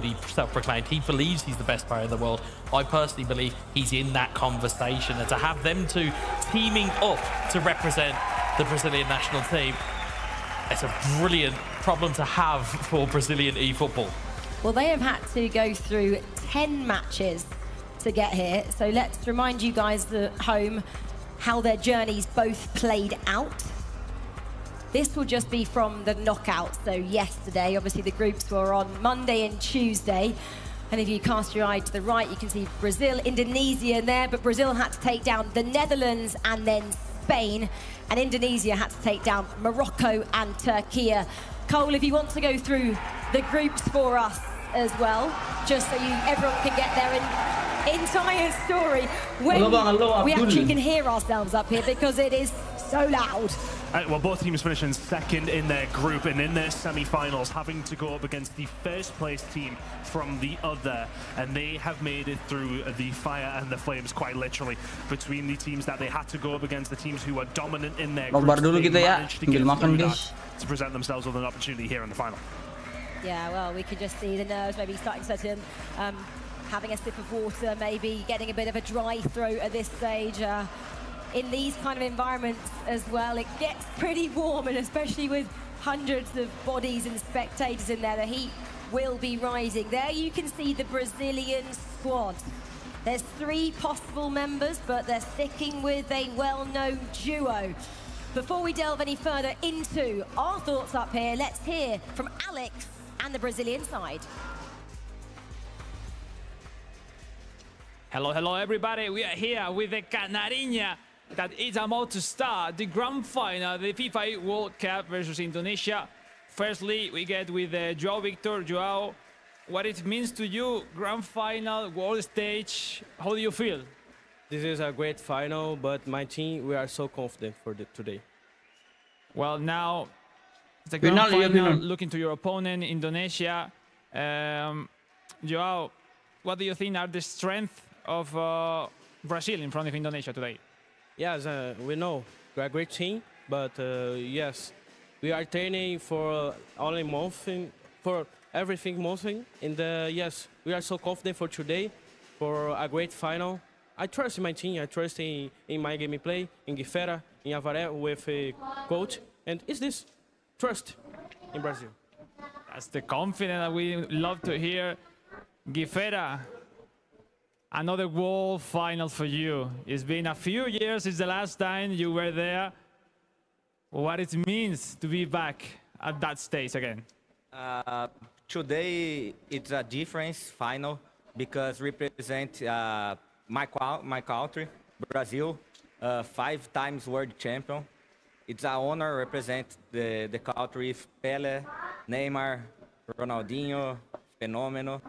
already self-proclaimed. He believes he's the best player in the world. I personally believe he's in that conversation. And to have them two teaming up to represent the Brazilian national team, it's a brilliant problem to have for Brazilian eFootball. Well, they have had to go through 10 matches to get here. So let's remind you guys at home how their journeys both played out. This will just be from the knockout. So yesterday, obviously the groups were on Monday and Tuesday. And if you cast your eye to the right, you can see Brazil, Indonesia there, but Brazil had to take down the Netherlands and then Spain, and Indonesia had to take down Morocco and Turkey. Cole, if you want to go through the groups for us as well, just so everyone can get their entire story. When we actually can hear ourselves up here because it is so loud. Well, both teams finishing second in their group and in their semi-finals, having to go up against the first place team from the other, and they have made it through the fire and the flames, quite literally, between the teams that they had to go up against, the teams who are dominant in their groups. They managed to get through that to present themselves with an opportunity here in the final. Yeah, well, we could just see the nerves maybe starting to set in, having a sip of water, maybe getting a bit of a dry throat at this stage. In these kind of environments as well, it gets pretty warm, and especially with hundreds of bodies and spectators in there, the heat will be rising. There you can see the Brazilian squad. There's 3 possible members, but they're sticking with a well-known duo. Before we delve any further into our thoughts up here, let's hear from Alex and the Brazilian side. Hello everybody, we are here with the Canarinha that is about to start the grand final, the FIFAe World Cup versus Indonesia. Firstly, we get with Joao Victor. Joao, what it means to you, grand final, world stage, how do you feel? This is a great final, but my team, we are so confident for today. Well, now, the grand final, looking to your opponent, Indonesia. Joao, what do you think are the strengths of Brazil in front of Indonesia today? Yes, we know we are a great team, but yes, we are training for only month, for everything monthing. And yes, we are so confident for today, for a great final. I trust in my team, I trust in my gameplay, in Guifera, in Avaré with a coach, and it's this trust in Brazil. That's the confidence that we love to hear. Guifera, another world final for you. It's been a few years since the last time you were there. What it means to be back at that stage again? Today it's a different final because represent my country, Brazil, 5 times world champion. It's an honor to represent the country with Pelé, Neymar, Ronaldinho, Fenomeno.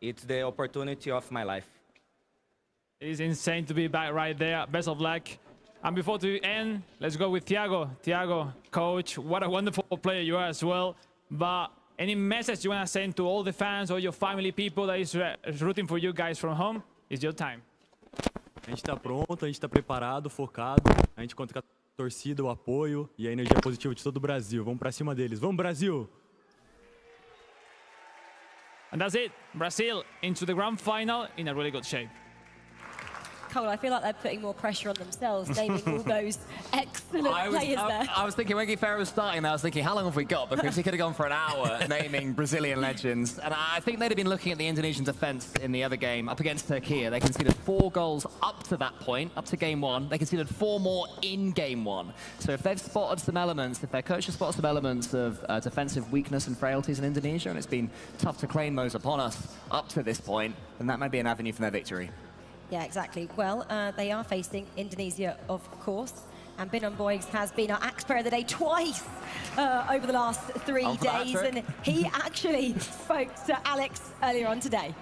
It's the opportunity of my life. It's insane to be back right there. Best of luck. And before to end, let's go with Thiago. Thiago, coach, what a wonderful player you are as well. But any message you want to send to all the fans or your family, people that is rooting for you guys from home? It's your time. A gente está pronto, a gente está preparado, focado. A gente conta com a torcida, o apoio e a energia positiva de todo o Brasil. Vamos para cima deles. Vamos, Brasil! And that's it. Brazil into the grand final in a really good shape. Cole, I feel like they're putting more pressure on themselves, naming all those excellent players there. I was thinking when Guifera was starting there, I was thinking, how long have we got? Because he could have gone for an hour naming Brazilian legends. And I think they'd have been looking at the Indonesian defense in the other game up against Turkey. They conceded 4 goals up to that point, up to game 1. They conceded 4 more in game 1. So if they've spotted some elements, if their coach has spotted some elements of defensive weakness and frailties in Indonesia, and it's been tough to claim those upon us up to this point, then that might be an avenue for their victory. Yeah, exactly. Well, they are facing Indonesia, of course. And Binon Boyes has been our Axe Player of the Day twice over the last 3 days. And he actually spoke to Alex earlier on today.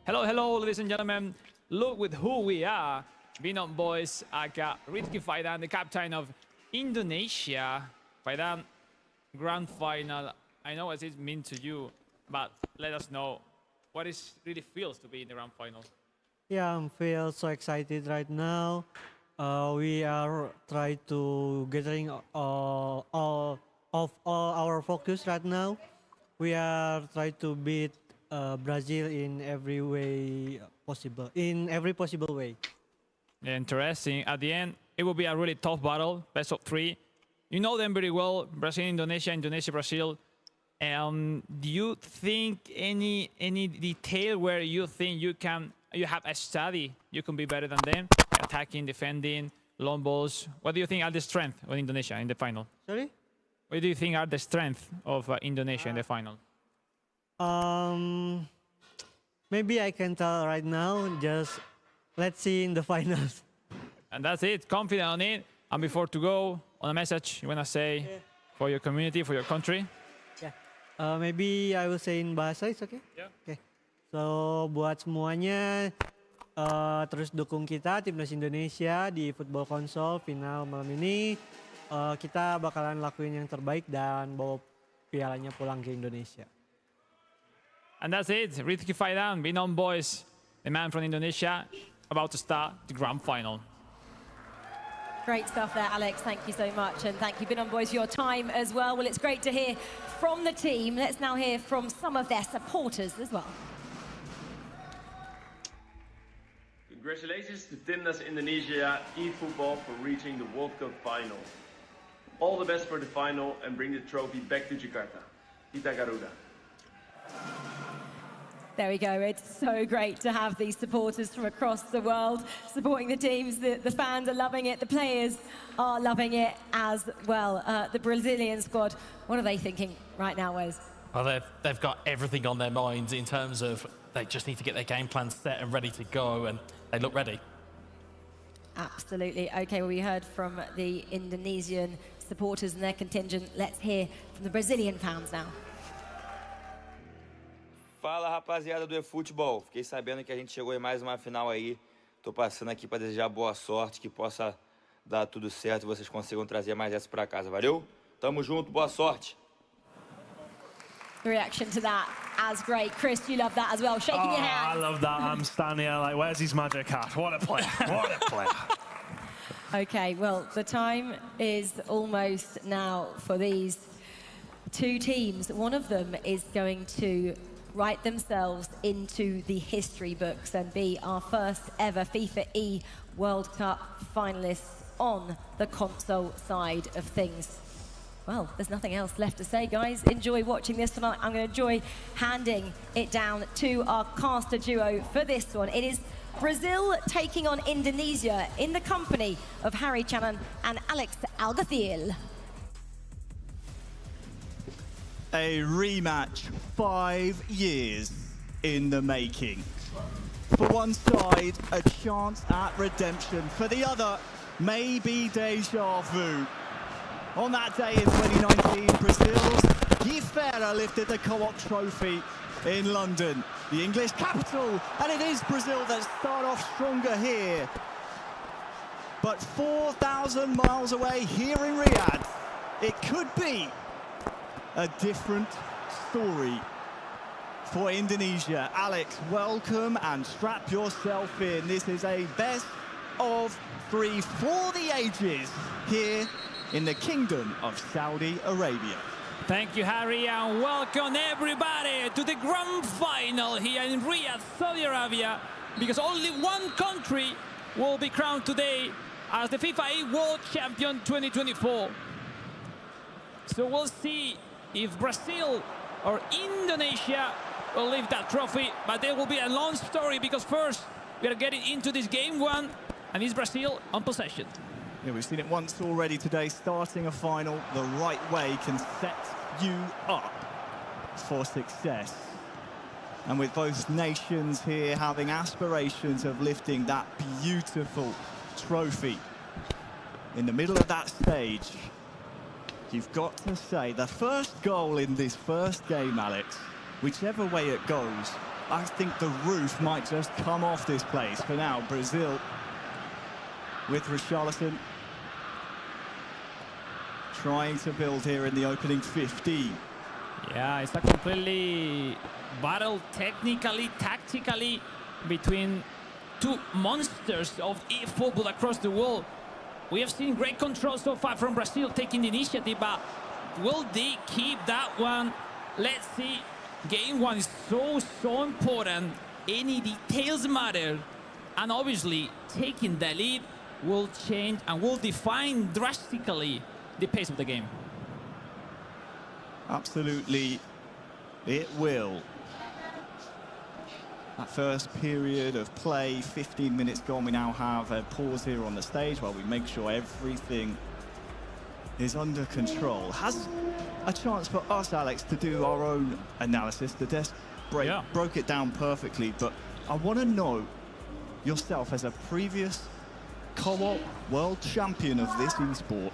Hello, ladies and gentlemen. Look with who we are. Binon Boyes, aka Rizky Faidan, the captain of Indonesia. Faidan, grand final. I know what it means to you, but let us know what it really feels to be in the grand final. Yeah, I feel so excited right now. We are trying to gathering all of all our focus right now. We are trying to beat Brazil in every way possible, in every possible way. Interesting. At the end, it will be a really tough battle, best of 3. You know them very well, Brazil, Indonesia, Indonesia, Brazil. Do you think any detail where you think you have a study, you can be better than them, attacking, defending, long balls? What do you think are the strengths of Indonesia in the final? Sorry? What do you think are the strengths of Indonesia in the final? Maybe I can tell right now. Just let's see in the finals. And that's it. Confident on it. And before to go, on a message you wanna say for your community, for your country? Yeah. Maybe I will say in bahasa, it's okay? Yeah. Okay. So buat semuanya, terus dukung kita timnas Indonesia di football console final malam ini. Kita bakalan lakuin yang terbaik dan bawa pialanya pulang ke Indonesia. And that's it. Rizky Faidan, Binom Boys, the man from Indonesia, about to start the grand final. Great stuff there, Alex. Thank you so much. And thank you, Binom Boys, for your time as well. Well, it's great to hear from the team. Let's now hear from some of their supporters as well. Congratulations to Timnas Indonesia eFootball for reaching the World Cup final. All the best for the final and bring the trophy back to Jakarta. Kita Garuda. There we go. It's so great to have these supporters from across the world supporting the teams. The fans are loving it. The players are loving it as well. The Brazilian squad, what are they thinking right now, Wes? Well, they've got everything on their minds in terms of they just need to get their game plan set and ready to go, and they look ready. Absolutely. Okay, well, we heard from the Indonesian supporters and their contingent. Let's hear from the Brazilian fans now. Fala, rapaziada do eFootball. Fiquei sabendo que a gente chegou em mais uma final aí. Tô passando aqui para desejar boa sorte, que possa dar tudo certo e vocês consigam trazer mais essa para casa. Valeu? Tamo junto, boa sorte. The reaction to that as great. Chris, you love that as well. Shaking your hand. I love that. I'm standing here like, where's his magic hat? What a player. What a player. Okay, well, the time is almost now for these two teams. One of them is going to write themselves into the history books and be our first ever FIFAe World Cup finalists on the console side of things. Well, there's nothing else left to say, guys. Enjoy watching this tonight. I'm going to enjoy handing it down to our caster duo for this one. It is Brazil taking on Indonesia in the company of Harry Channon and Alex Algathil. A rematch 5 years in the making. For one side, a chance at redemption. For the other, maybe deja vu. On that day in 2019, Brazil's Gui Ferreira lifted the Co-op trophy in London, the English capital, and it is Brazil that start off stronger here. But 4,000 miles away here in Riyadh, it could be a different story for Indonesia. Alex, welcome and strap yourself in. This is a best of 3 for the ages here in the Kingdom of Saudi Arabia. Thank you, Harry, and welcome everybody to the grand final here in Riyadh, Saudi Arabia, because only one country will be crowned today as the FIFAe World Champion 2024. So we'll see if Brazil or Indonesia will lift that trophy, but there will be a long story because first we are getting into this game one, and it's Brazil on possession. Yeah, we've seen it once already today. Starting a final the right way can set you up for success. And with both nations here having aspirations of lifting that beautiful trophy in the middle of that stage, you've got to say the first goal in this first game, Alex, whichever way it goes, I think the roof might just come off this place. For now, Brazil with Richarlison trying to build here in the opening 15. Yeah, it's a completely battle technically, tactically between two monsters of eFootball across the world. We have seen great control so far from Brazil taking the initiative, but will they keep that one? Let's see. Game one is so important. Any details matter. And obviously, taking the lead will change and will define drastically the pace of the game. Absolutely, it will. That first period of play, 15 minutes gone. We now have a pause here on the stage while we make sure everything is under control. Has a chance for us, Alex, to do our own analysis. The desk broke it down perfectly, but I want to know yourself as a previous co-op world champion of this esport.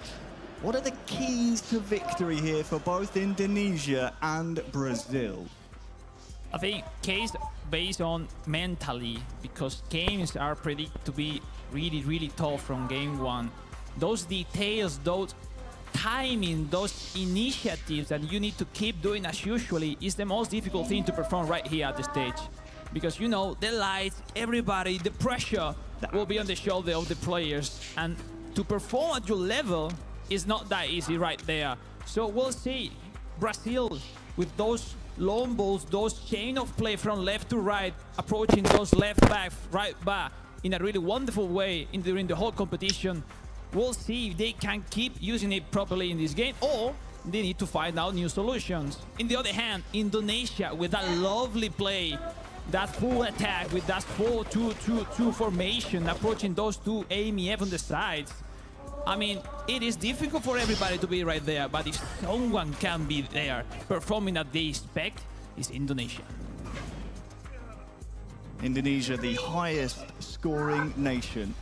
What are the keys to victory here for both Indonesia and Brazil? I think case based on mentally, because games are predicted to be really tough from game one. Those details, those timing, those initiatives that you need to keep doing as usually is the most difficult thing to perform right here at the stage. Because, you know, the lights, everybody, the pressure will be on the shoulder of the players. And to perform at your level is not that easy right there. So we'll see Brazil with those long balls, those chain of play from left to right, approaching those left back, right back in a really wonderful way during the whole competition. We'll see if they can keep using it properly in this game, or they need to find out new solutions. On the other hand, Indonesia with that lovely play, that full attack with that 4-2-2-2 formation, approaching those two AMEF on the sides. I mean, it is difficult for everybody to be right there, but if someone can be there performing at they expect, it's Indonesia. Indonesia, the highest scoring nation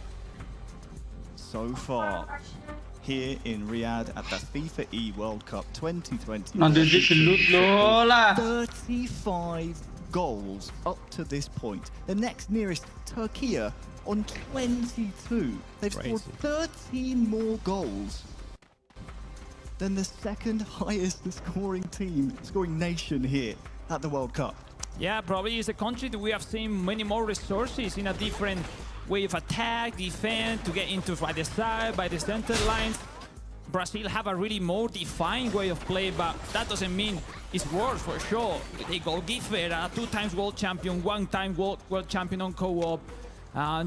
so far here in Riyadh at the FIFAe World Cup 2020. 35 goals up to this point. The next nearest, Turkey, on 22. They've scored 13 more goals than the second highest scoring nation here at the World Cup. Yeah, probably is a country that we have seen many more resources in a different way of attack, defense, to get into by the side, by the center lines. Brazil have a really more defined way of play, but that doesn't mean it's worse for sure. They goalkeeper, a 2-time world champion, 1-time world champion on co-op.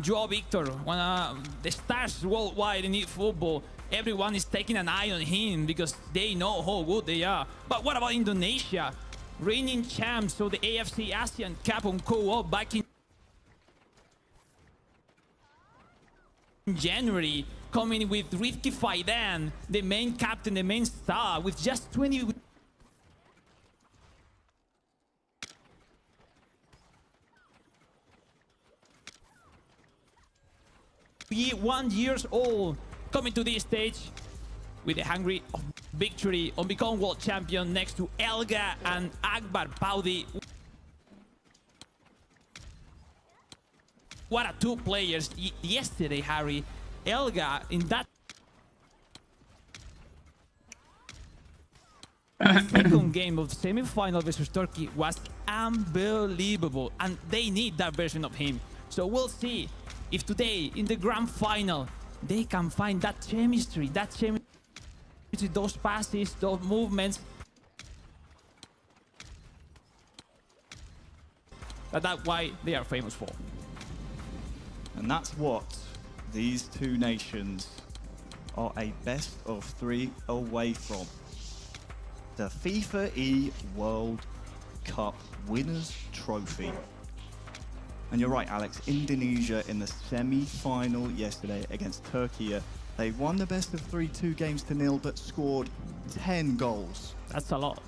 Joao Victor, one of the stars worldwide in football. Everyone is taking an eye on him because they know how good they are. But what about Indonesia? Reigning champs of the AFC Asian Cup on co-op back in January, coming with Rifki Faidan, the main captain, the main star, with just 21 years old, coming to this stage with the hungry of victory on becoming world champion next to Elga and Akbar Paudi. What a two players yesterday, Harry. Elga in that second game of the semi-final versus Turkey was unbelievable, and they need that version of him. So we'll see if today in the grand final they can find that chemistry, those passes, those movements. That's why they are famous for. And that's what these two nations are a best of 3 away from. The FIFAe World Cup Winners' Trophy. And you're right, Alex, Indonesia in the semi-final yesterday against Turkey. They won the best of 3 2 games to 0, but scored 10 goals. That's a lot.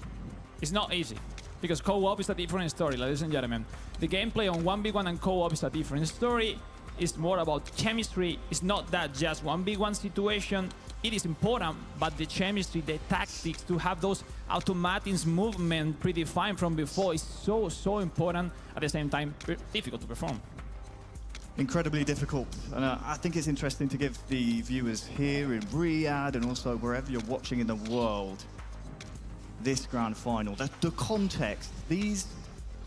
It's not easy, because co-op is a different story, ladies and gentlemen. The gameplay on 1v1 and co-op is a different story. It's more about chemistry. It's not that just 1v1 situation. It is important, but the chemistry, the tactics, to have those automatics movement predefined from before is so important. At the same time, difficult to perform. Incredibly difficult. And I think it's interesting to give the viewers here in Riyadh and also wherever you're watching in the world this grand final, the context. These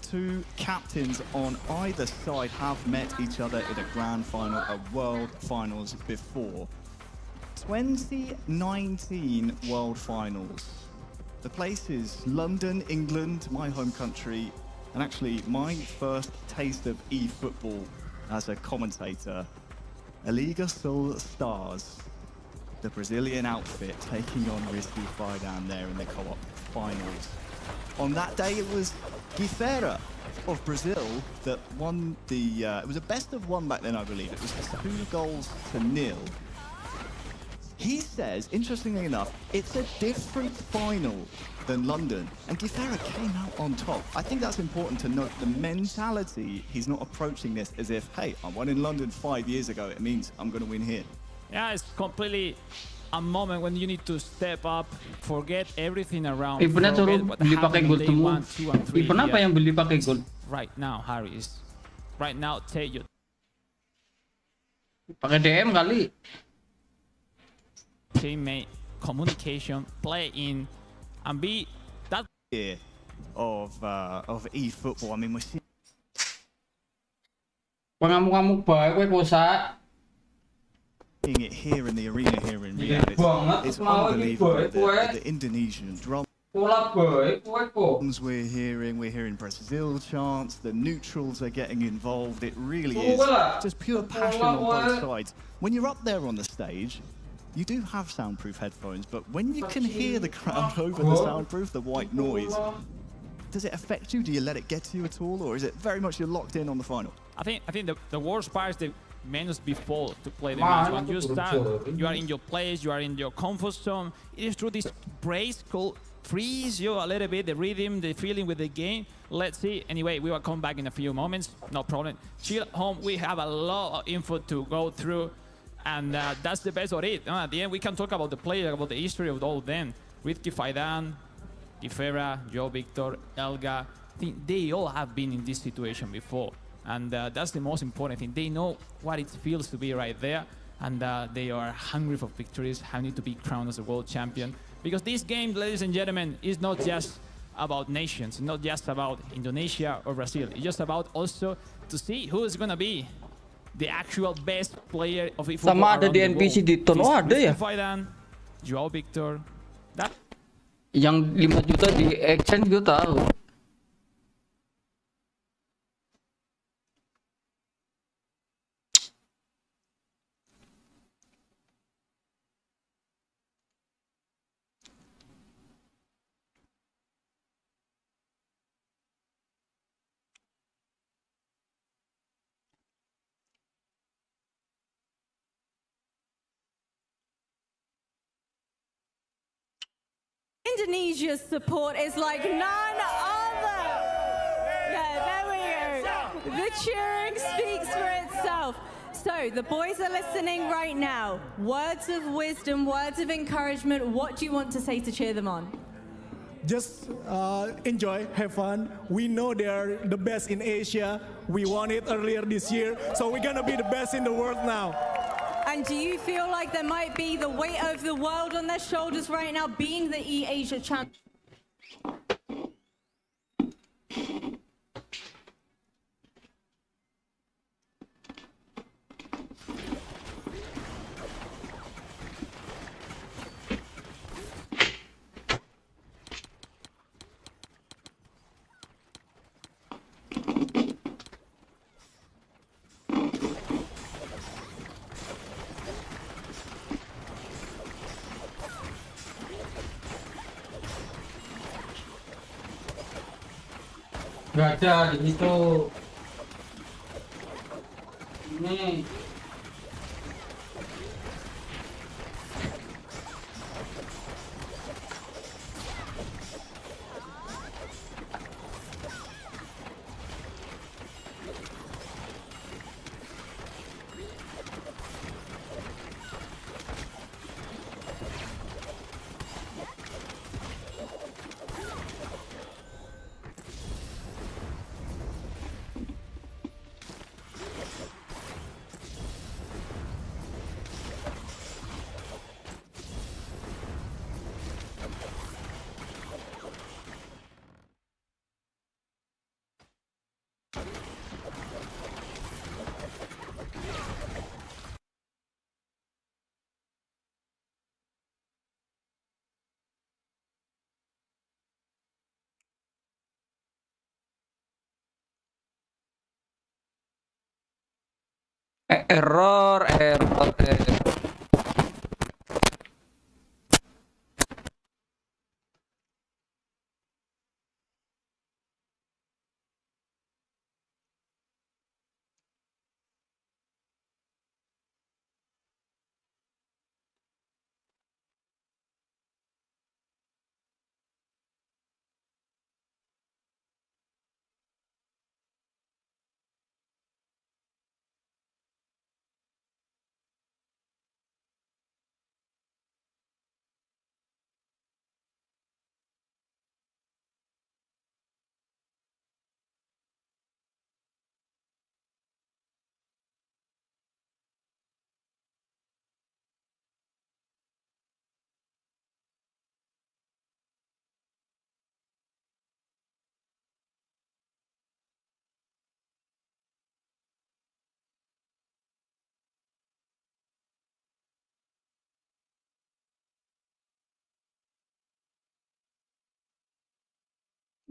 two captains on either side have met each other in a grand final, a world finals before. 2019 world finals. The place is London, England, my home country, and actually my first taste of e-football as a commentator. A Liga Sul Stars, the Brazilian outfit, taking on FIFAe down there in the co-op finals. On that day, it was Guifera of Brazil that won the, it was a best of one back then, I believe. It was 2-0. He says, interestingly enough, it's a different final than London, and Guifera came out on top. I think that's important to note the mentality. He's not approaching this as if, hey, I won in London 5 years ago, it means I'm going to win here. Yeah, it's completely a moment when you need to step up, forget everything around. Eventnya suruh beli pakai gold semua. Event apa yang beli pakai gold? Right now, Harris. Right now, Tayo. Pakai DM kali. Teammate, communication, play in, and be that year of e-football. I mean, we're seeing Pengamuk-ngamuk baik kowe kosa. it here in the arena here in Riyadh. It's unbelievable. The Indonesian drum. We're hearing Brazil chants. The neutrals are getting involved. It really is just pure passion on both sides. When you're up there on the stage, you do have soundproof headphones, but when you can hear the crowd over the soundproof, the white noise, does it affect you? Do you let it get to you at all, or is it very much you're locked in on the final? I think the worst part is the minutes before to play the match. When you start, you are in your place, you are in your comfort zone. It is through this brace called freeze you a little bit, the rhythm, the feeling with the game. Let's see. Anyway, we will come back in a few moments. No problem. Chill home. We have a lot of info to go through. And that's the best of it. At the end, we can talk about the player, about the history of all of them. Rizky Faidan, Guifera, Joe Victor, Elga. I think they all have been in this situation before. And that's the most important thing. They know what it feels to be right there. And they are hungry for victories, hungry to be crowned as a world champion. Because this game, ladies and gentlemen, is not just about nations, not just about Indonesia or Brazil. It's just about also to see who is going to be the actual best player of eFootball. Sama ada di NPC di ton. Oh, ada ya? Joao Victor. Yang 5 juta di exchange gue tahu. Indonesia's support is like none other. Yeah, there we go. The cheering speaks for itself. So the boys are listening right now. Words of wisdom, words of encouragement. What do you want to say to cheer them on? Just enjoy, have fun. We know they're the best in Asia. We won it earlier this year, so we're gonna be the best in the world now. And do you feel like there might be the weight of the world on their shoulders right now, being the E-Asia champion? Gak ada di situ. Ini. Error.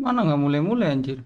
Mana nggak mulai-mulai anjir.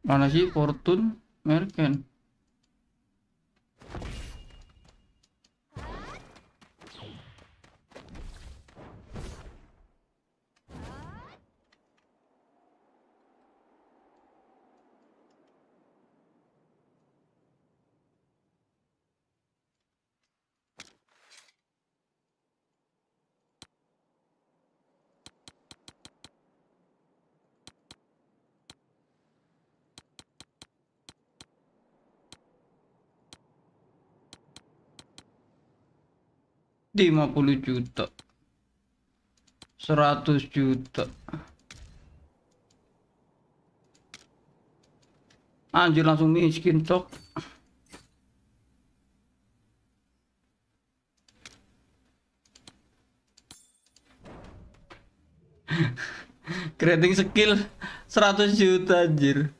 Mana sih Fortune Merken? $50 juta, 100 juta. Anjir langsung miskin cok. Creating skill 100 juta anjir.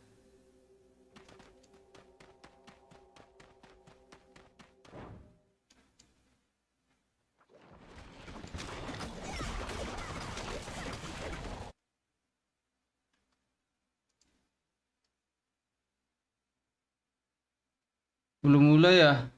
Belum mulai ya?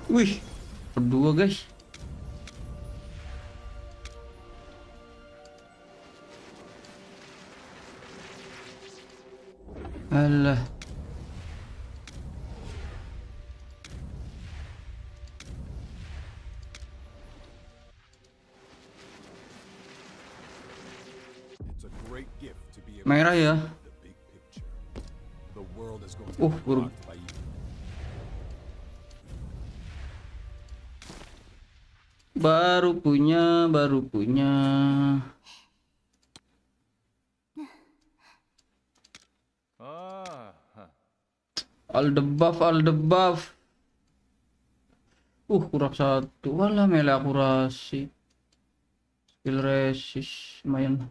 Wih, berdua guys. Alah. Merah ya. Buruk. Baru punya. All the buff. Kurang satu. Walah, melee akurasi. Skill resist lumayan.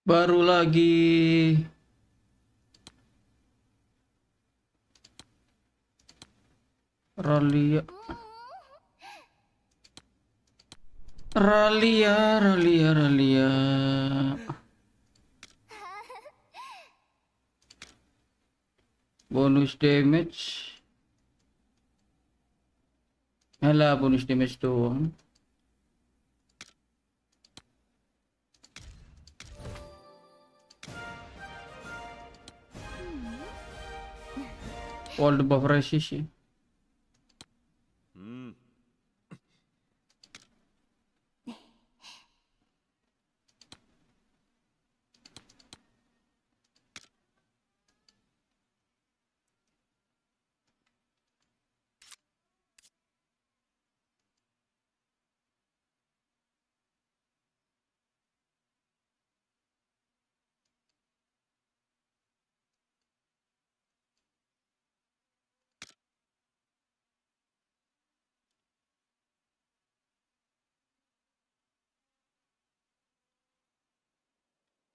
Baru lagi. Ralia. Bonus damage. Alah, bonus damage doang. All the buff resist ya.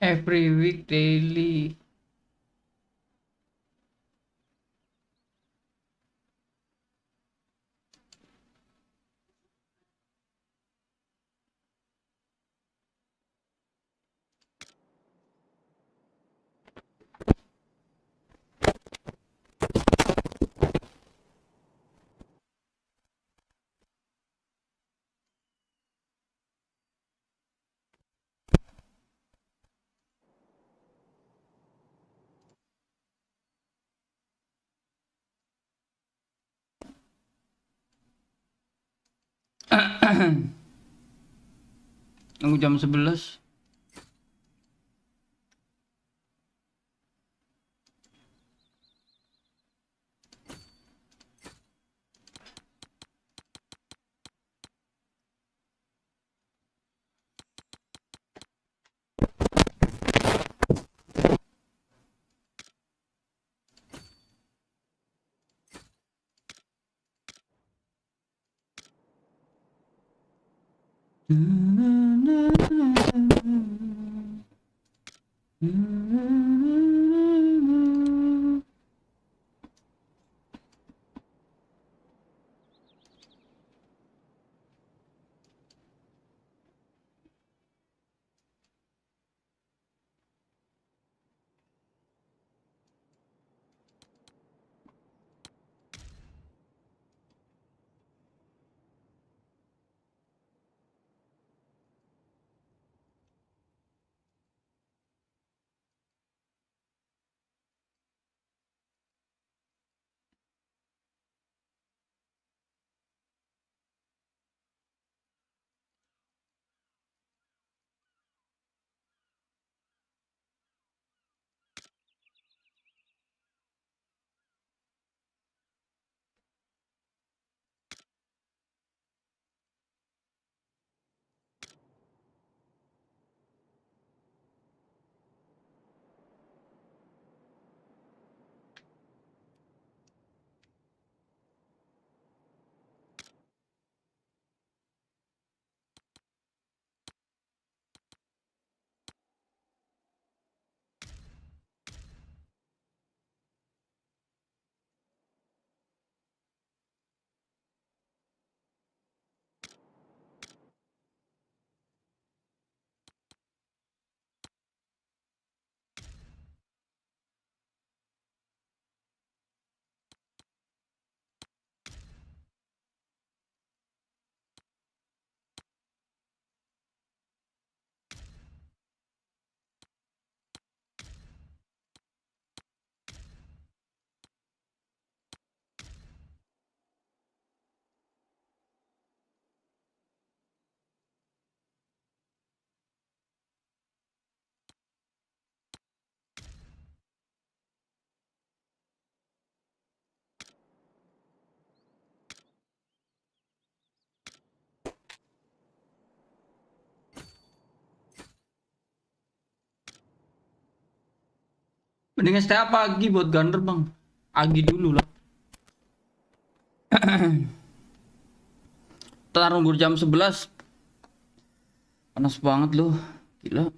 Every week daily. Nunggu jam 11. Mendingan stay pagi buat gander bang. Agi dulu lah. Ntar nunggu jam 11. Panas banget loh. Gila.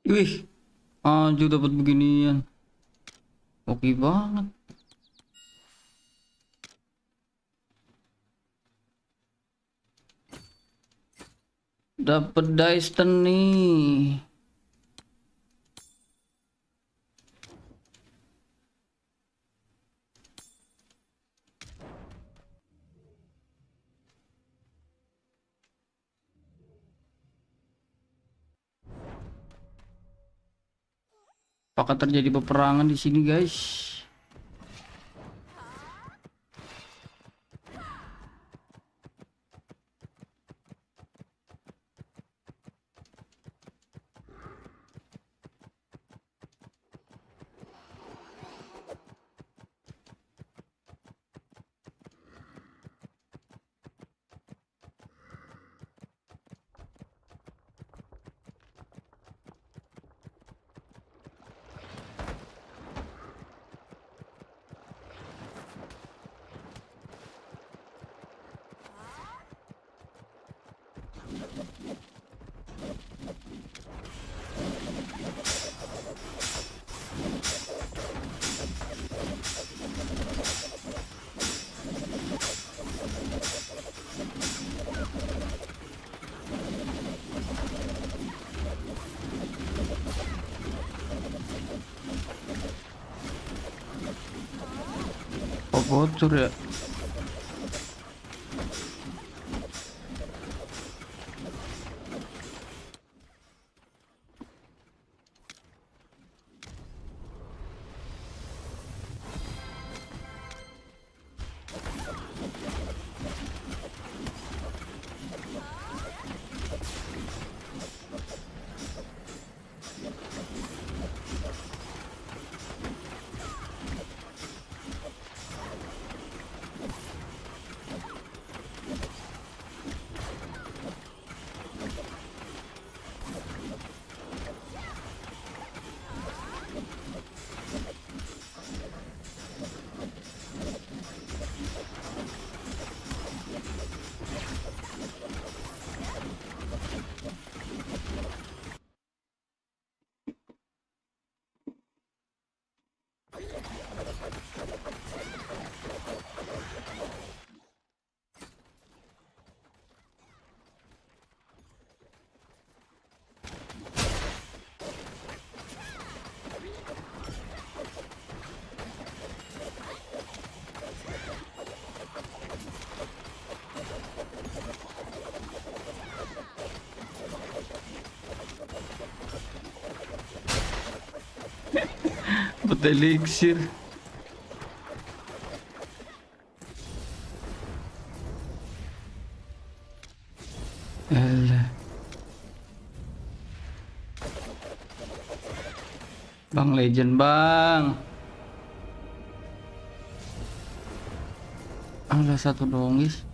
Wih, Anju dapat beginian. Oke banget. Dapat Dyson nih. Apakah terjadi peperangan di sini, guys? Oh, bocor ya. Betul elixir. Alah. Bang legend bang. Alah satu dong guys.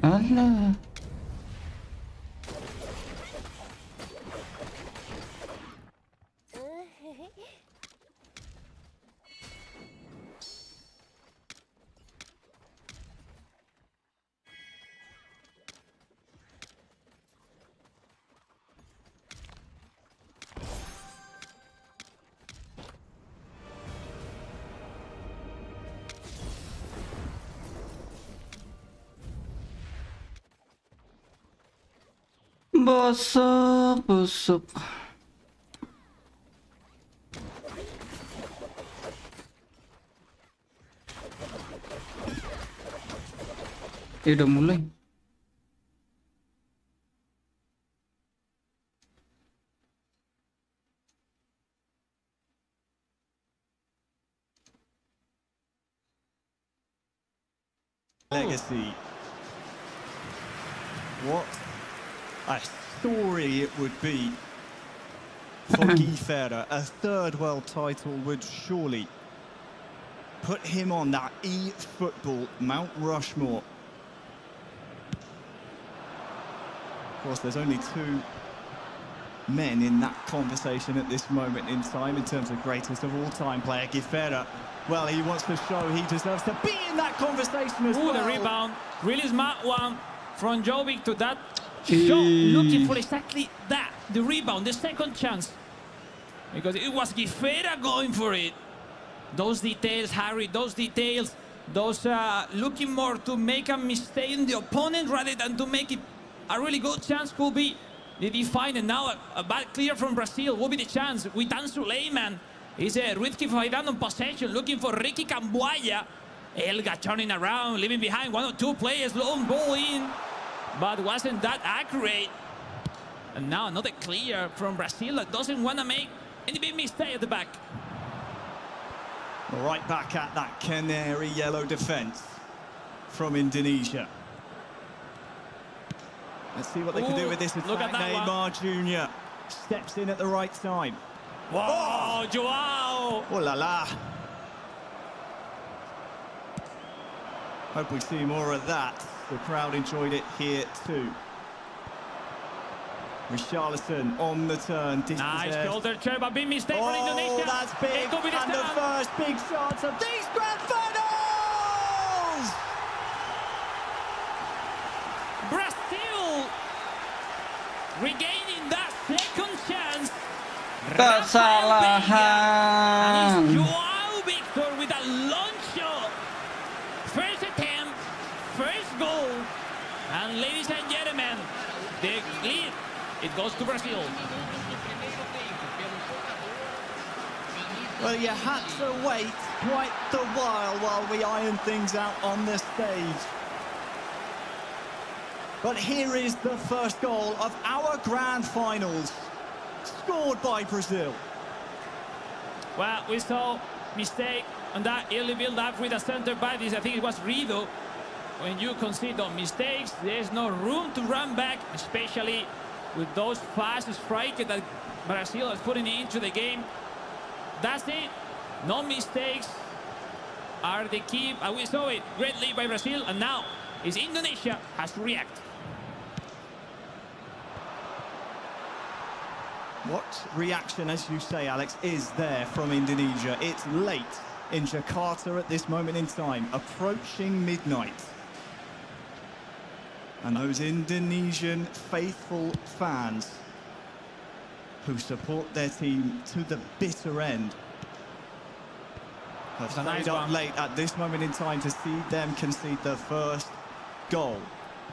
Alah. Busuk, busuk. Udah mulai. Legacy. What a story it would be for Guy Ferrer. A third world title would surely put him on that e-football Mount Rushmore. Of course, there's only two men in that conversation at this moment in time in terms of greatest of all-time player. Guy Ferrer, well, he wants to show he deserves to be in that conversation as well. The rebound, really smart one from Jovic to that shot, looking for exactly that, the rebound, the second chance. Because it was Guy Ferrer going for it. Those details, Harry, those details, those looking more to make a mistake in the opponent rather than to make it a really good chance could be the defining. Now a bad clear from Brazil will be the chance with Dan Suleiman. Is Rizky Faidan on possession, looking for Ricky Cambuaya. Elga turning around, leaving behind one or two players, long ball in, but wasn't that accurate. And now another clear from Brazil that doesn't want to make any big mistake at the back. Right back at that canary yellow defence from Indonesia. Let's see what they can do with this attack. Look at that Neymar Jr. steps in at the right time. Wow, Joao! Oh la la. Hope we see more of that. The crowd enjoyed it here too. Richarlison on the turn. Nice shoulder check, but big mistake for Indonesia. That's big. And the first big chance of these grand finals! Brazil regaining that second chance. Kesalahan. And it's Joao Victor with a long shot. First attempt, first goal. And ladies and gentlemen, the lead, it goes to Brazil. Well, you had to wait quite the while we iron things out on the stage. But here is the first goal of our grand finals, scored by Brazil. Well, we saw mistake on that early build-up with the center back. I think it was Rido. When you concede on mistakes, there's no room to run back, especially with those fast strikers that Brazil is putting into the game. That's it. No mistakes are the key. And we saw it. Great lead by Brazil. And now is Indonesia has to react. What reaction, as you say, Alex, is there from Indonesia? It's late in Jakarta at this moment in time, approaching midnight. And those Indonesian faithful fans who support their team to the bitter end have stayed up late at this moment in time to see them concede the first goal.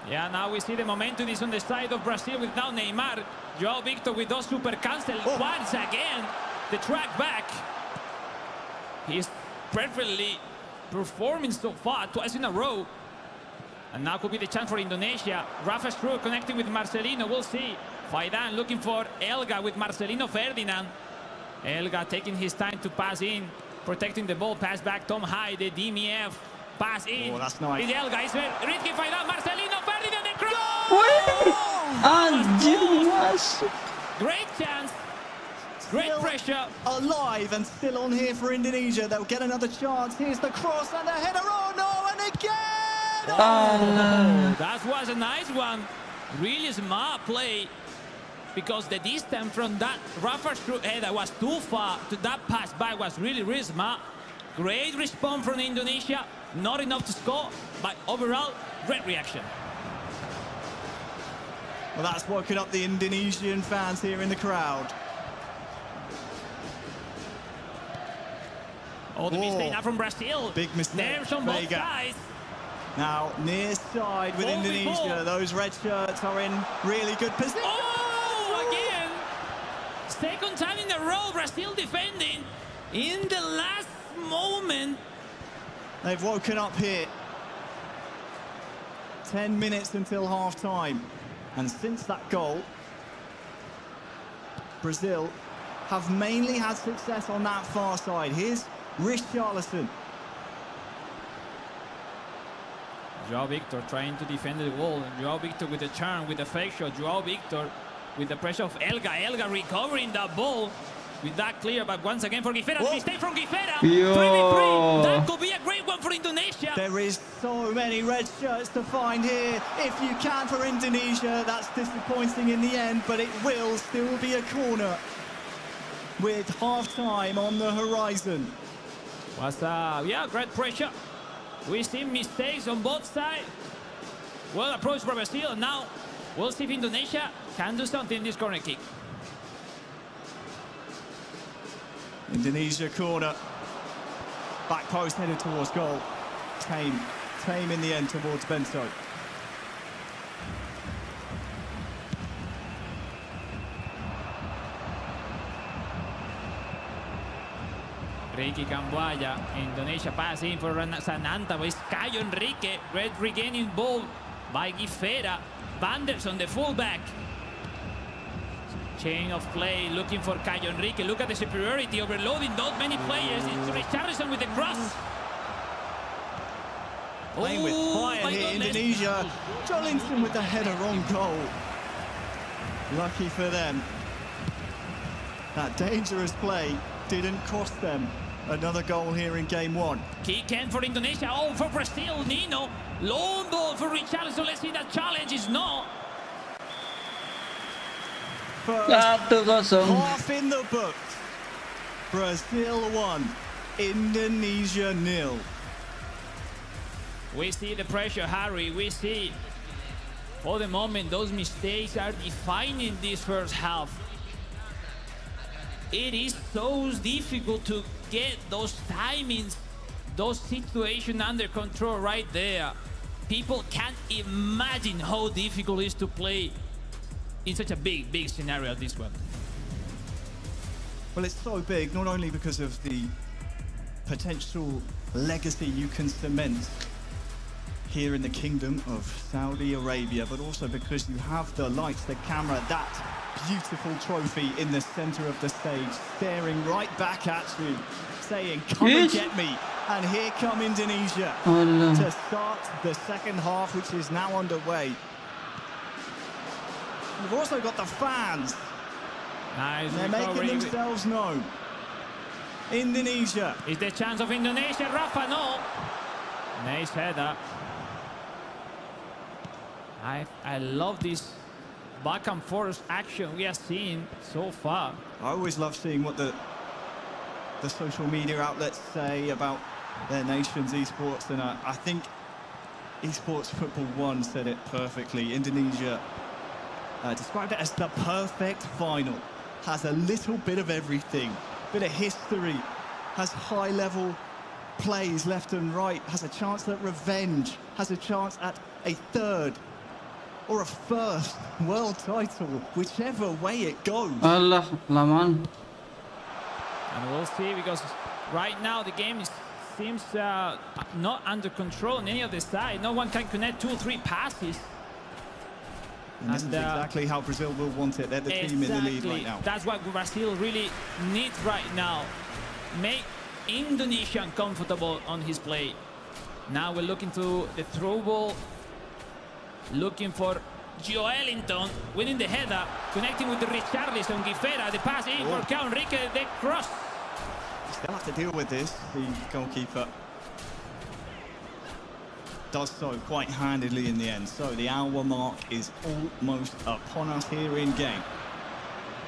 Yeah, now we see the momentum is on the side of Brazil with now Neymar. Joao Victor with those super cancel once again. The track back. He's perfectly performing so far, twice in a row. And now could be the chance for Indonesia. Rafa Struck connecting with Marcelino. We'll see. Faidan looking for Elga with Marcelino Ferdinand. Elga taking his time to pass in, protecting the ball. Pass back. Tom Hyde, the DMF. Pass in. Oh, that's nice. It's Elga. It's Rizky Faidan. Marcelino Ferdinand. The cross. Great chance. Great pressure. Alive and still on here for Indonesia. They'll get another chance. Here's the cross and the header. Oh no! And again. Oh, that was a nice one. Really smart play, because the distance from that Rafa Struck header was too far to that pass back was really, really smart. Great response from Indonesia. Not enough to score, but overall, great reaction. Well, that's woken up the Indonesian fans here in the crowd. Oh, the mistake now from Brazil. Big mistake. Nerves on both sides. Now, near side with Indonesia. Those red shirts are in really good position. Oh, again! Second time in a row, Brazil defending in the last moment. They've woken up here. 10 minutes until half-time. And since that goal, Brazil have mainly had success on that far side. Here's Richarlison. Joao Victor trying to defend the wall. Joao Victor with the turn, with the fake shot. Joao Victor with the pressure of Elga. Elga recovering that ball with that clear, but once again for Guifera. Mistake from Guifera. 3v3. That could be a great one for Indonesia. There is so many red shirts to find here. If you can for Indonesia, that's disappointing in the end, but it will still be a corner with half-time on the horizon. What's up? Yeah, great pressure. We see mistakes on both sides. Well approached by Brazil. Now we'll see if Indonesia can do something in this corner kick. Indonesia corner. Back post headed towards goal. Tame in the end towards Bento. Ricky Camboya, Indonesia passing for Sananta, but it's Caio Henrique, red regaining ball by Guifera. Banders on the fullback. Chain of play, looking for Caio Henrique. Look at the superiority, overloading not many players. It's Richarlison with the cross. Playing with fire here, Indonesia. Jolinson with the header on goal. Lucky for them. That dangerous play didn't cost them another goal here in game one. Kick in for Indonesia. Oh, for Brazil, Nino. Long ball for Richarlison. Let's see that challenge is no. Half in the books. Brazil 1, Indonesia 0. We see the pressure, Harry. We see, for the moment, those mistakes are defining this first half. It is so difficult to get those timings, those situations under control right there. People can't imagine how difficult it is to play in such a big scenario as this one. Well, it's so big, not only because of the potential legacy you can cement here in the Kingdom of Saudi Arabia, but also because you have the lights, the camera, that beautiful trophy in the center of the stage, staring right back at you, saying, come and get me. And here come Indonesia to start the second half, which is now underway. You've also got the fans. Nice. They're making themselves known. Indonesia. Is the chance of Indonesia, Rafa? No. Nice header. I love this back and forth action we are seeing so far. I always love seeing what the social media outlets say about their nation's esports, and I think Esports Football 1 said it perfectly. Indonesia described it as the perfect final. Has a little bit of everything, bit of history, has high-level plays left and right, has a chance at revenge, has a chance at a third or a first world title, whichever way it goes. Allah, laman. And we'll see, because right now the game seems not under control on any of the side. No one can connect 2 or 3 passes. And this is exactly how Brazil will want it. They're the team in the lead right now. That's what Brazil really needs right now. Make Indonesia uncomfortable on his play. Now we're looking to the throw ball. Looking for Joelinton, winning the header, connecting with the Richarlison. Guifera, the pass in for Caio Henrique, the cross. They'll have to deal with this, the goalkeeper. Does so quite handedly in the end. So the hour mark is almost upon us here in game.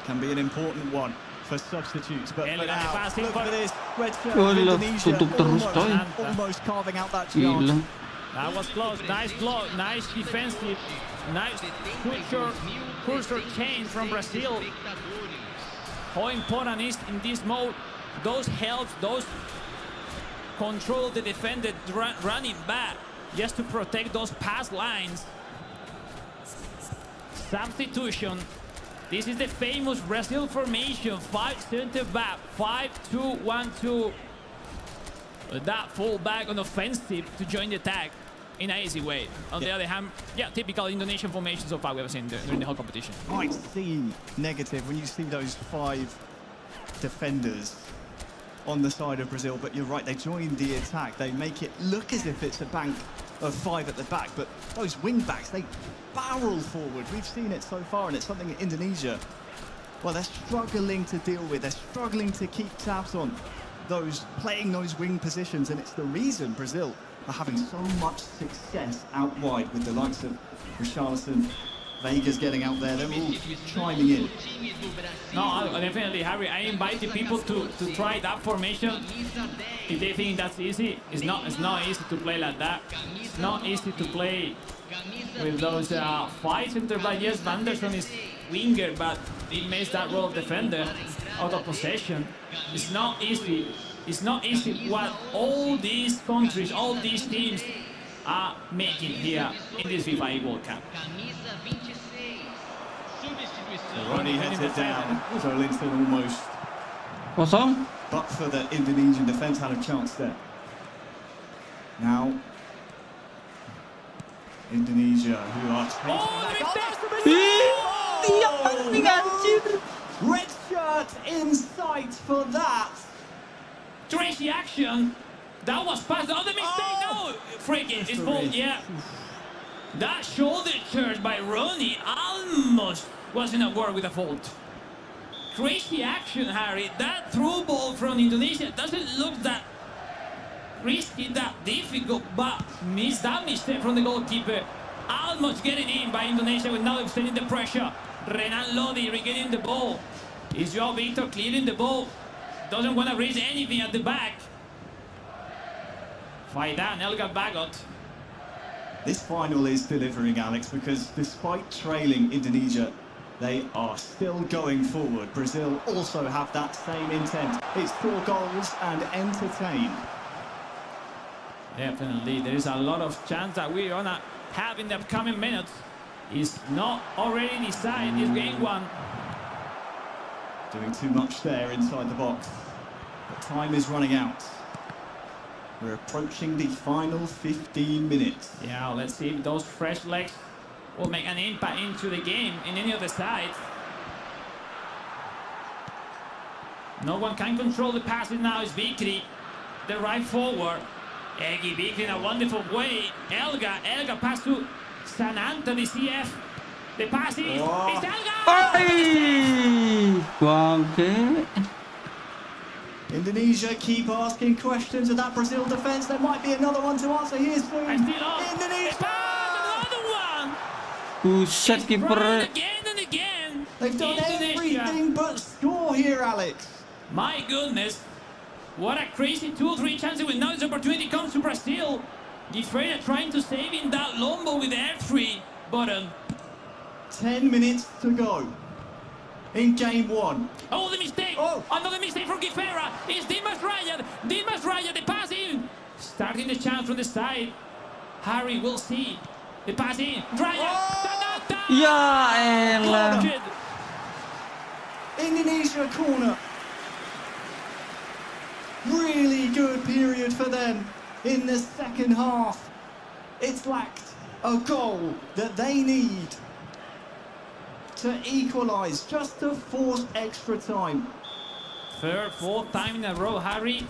Can be an important one for substitutes, but for now, look at this. Red shirt of Indonesia almost carving out that chance. That was close. Nice block, nice defensive, nice cursor change from Brazil. How important is in this mode? Those helps, those control the defender running back. just to protect those pass lines. Substitution. This is the famous Brazil formation. 5 center back, 5-2-1-2. That full back on offensive to join the attack in an easy way. On the other hand, yeah, typical Indonesian formation so far we have seen during the whole competition. Might seem negative when you see those 5 defenders on the side of Brazil, but you're right, they join the attack. They make it look as if it's a bank of 5 at the back, but those wing backs, they barrel forward. We've seen it so far, and it's something that Indonesia, well, they're struggling to deal with. They're struggling to keep tabs on those, playing those wing positions, and it's the reason Brazil are having so much success out wide with the likes of Richarlison, Vega's getting out there. They're all chiming in. No, definitely, Harry. I invite the people to try that formation. If they think that's easy, it's not easy to play like that. It's not easy to play with those 5 center back. Yes, Vanderson is winger, but it makes that role of defender out of possession. It's not easy. It's not easy what all these countries, all these teams are making here in this FIFAe World Cup. Ronnie heads it down. So Linton almost. Kosong. But for the Indonesian defence had a chance there. Now, Indonesia, who are red shirt in sight for that. Tracy action. That was past the other mistake. No, freaking it's fault. Yeah. That shoulder charge by Ronnie almost wasn't a word with a fault. Crazy action, Harry. That through ball from Indonesia doesn't look that risky, that difficult, but missed that mistake from the goalkeeper. Almost getting in by Indonesia with now extending the pressure. Renan Lodi regaining the ball. Is Joao Victor clearing the ball? Doesn't want to raise anything at the back. Faidan, Elgar Bagot. This final is delivering, Alex, because despite trailing Indonesia, they are still going forward. Brazil also have that same intent. It's 4 goals and entertain. Definitely, there is a lot of chance that we're gonna have in the upcoming minutes. It's not already decided this game 1. Doing too much there inside the box. But time is running out. We're approaching the final 15 minutes. Yeah, let's see if those fresh legs will make an impact into the game in any of the sides. No one can control the passes now. It's Vikri, the right forward. Egi Vikri in a wonderful way. Elga pass to Sananta, the CF. The pass is it's Elga! Bangke. Indonesia keep asking questions of that Brazil defence. There might be another one to answer. Here's Food. Indonesia! Another one! Buset kiper. Again and again. They've done Indonesia. everything but score here, Alex. My goodness. What a crazy 2-3 chances when now this opportunity comes to Brazil. Gifreira trying to save in that Lombo with the F3 button. 10 minutes to go in game 1. Oh, the mistake! Oh. Another mistake from Gifreira. It's Dimas Raya. Dimas Raya, the pass in. Starting the chance from the side. Harry will see. The pass in. Raya. Sananta! Ya elah. Indonesia corner. Really good period for them in the second half. It's lacked a goal that they need to equalise, just to force extra time. Third, 4th time in a row, Harry,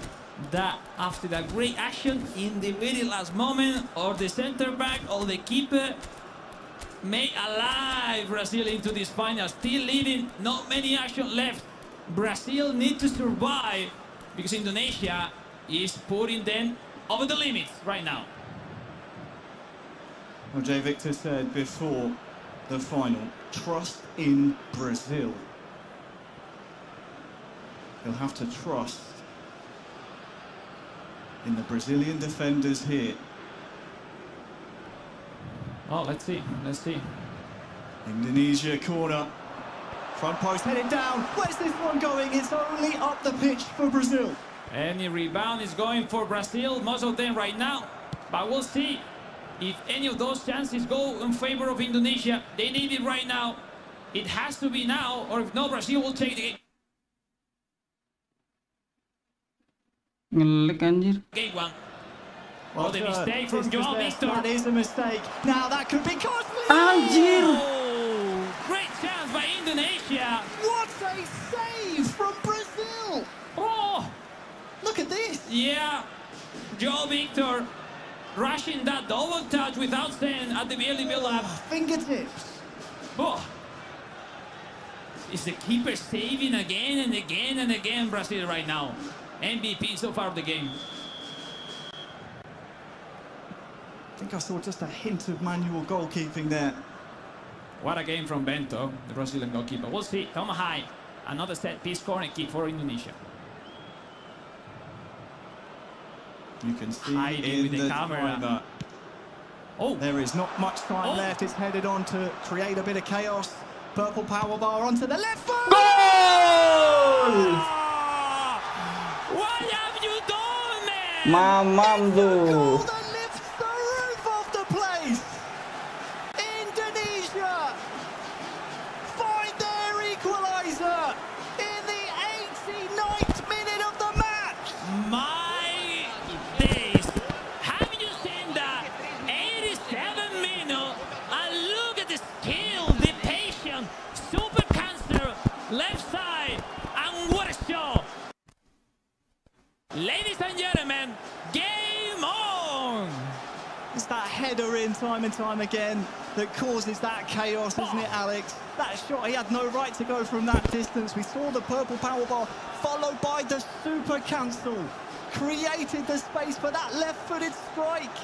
that after that great action in the very last moment, or the centre back or the keeper made alive Brazil into this final, still leading, not many action left. Brazil need to survive because Indonesia is putting them over the limits right now. Well, Jay Victor said before the final, trust in Brazil. He'll have to trust in the Brazilian defenders here. Oh, let's see. Indonesia corner. Front post headed down. Where's this one going? It's only up the pitch for Brazil. Any rebound is going for Brazil, most of them right now. But we'll see If any of those chances go in favor of Indonesia, they need it right now. It has to be now, or if not, Brazil will take the Ngelik anjir. game one. Well, the mistake from Joao Victor. That is a mistake. Now that could be costly. Anjir. Oh, great chance by Indonesia. What a save from Brazil. Oh, look at this. Yeah, Joao Victor rushing that double touch without saying at the early build-up. Fingertips. Oh. Is the keeper saving again and again and again, Brazil right now. MVP so far of the game. I think I saw just a hint of manual goalkeeping there. What a game from Bento, the Brazilian goalkeeper. We'll see. Tom high. Another set piece corner kick for Indonesia. You can see Hiding in with the camera. timer. Oh. There is not much time left. It's headed on to create a bit of chaos. Purple power bar onto the left foot. Goal! What have you done, man? Mamam tuh. That lifts the roof off the place. Indonesia find their equaliser in the 89th minute of the match. My days. Have you seen that? 87 minutes. And look at the skill, the patience. Super cancer. Left side. And what a show. Ladies and gentlemen, game on! It's that header in time and time again that causes that chaos, isn't it, Alex? That shot, he had no right to go from that distance. We saw the purple power bar followed by the super cancel. Created the space for that left-footed strike.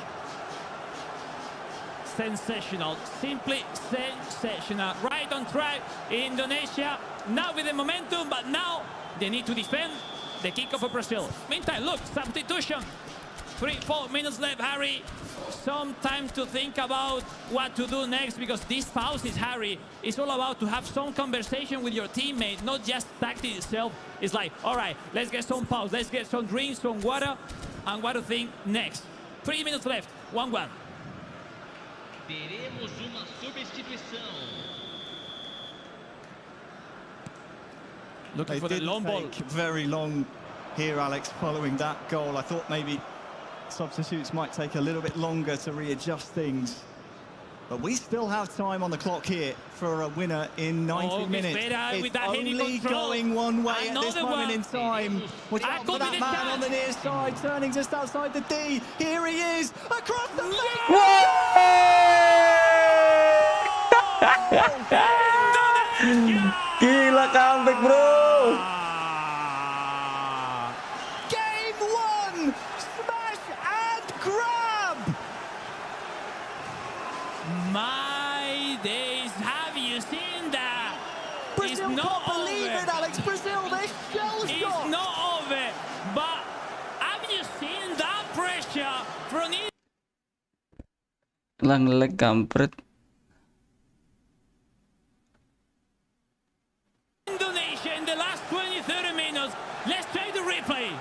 Sensational, simply sensational. Right on track, Indonesia now with the momentum, but now they need to defend the kickoff of Brazil. Meantime, look, substitution. 3-4 minutes left, Harry. Some time to think about what to do next, because this pause is, Harry, it's all about to have some conversation with your teammate, not just tactics itself. It's like, all right, let's get some pause, let's get some drinks, some water, and what to think next. 3 minutes left, 1-1. Teremos uma substituição. Looking for the long ball. Very long here, Alex, following that goal. I thought maybe substitutes might take a little bit longer to readjust things. But we still have time on the clock here for a winner in 90 minutes. It's only going one way at this moment in time. Watch out for that man on the near side, turning just outside the D. Here he is, across the Gila comeback, bro. Game one, smash and grab. My days, have you seen that? Brazil it's not can't believe over. it, Alex. Brazil, they're shell-shocked. It's not over. But have you seen that pressure from Lang leg kampret. Indonesia in the last 20-30 minutes? Let's take the replay.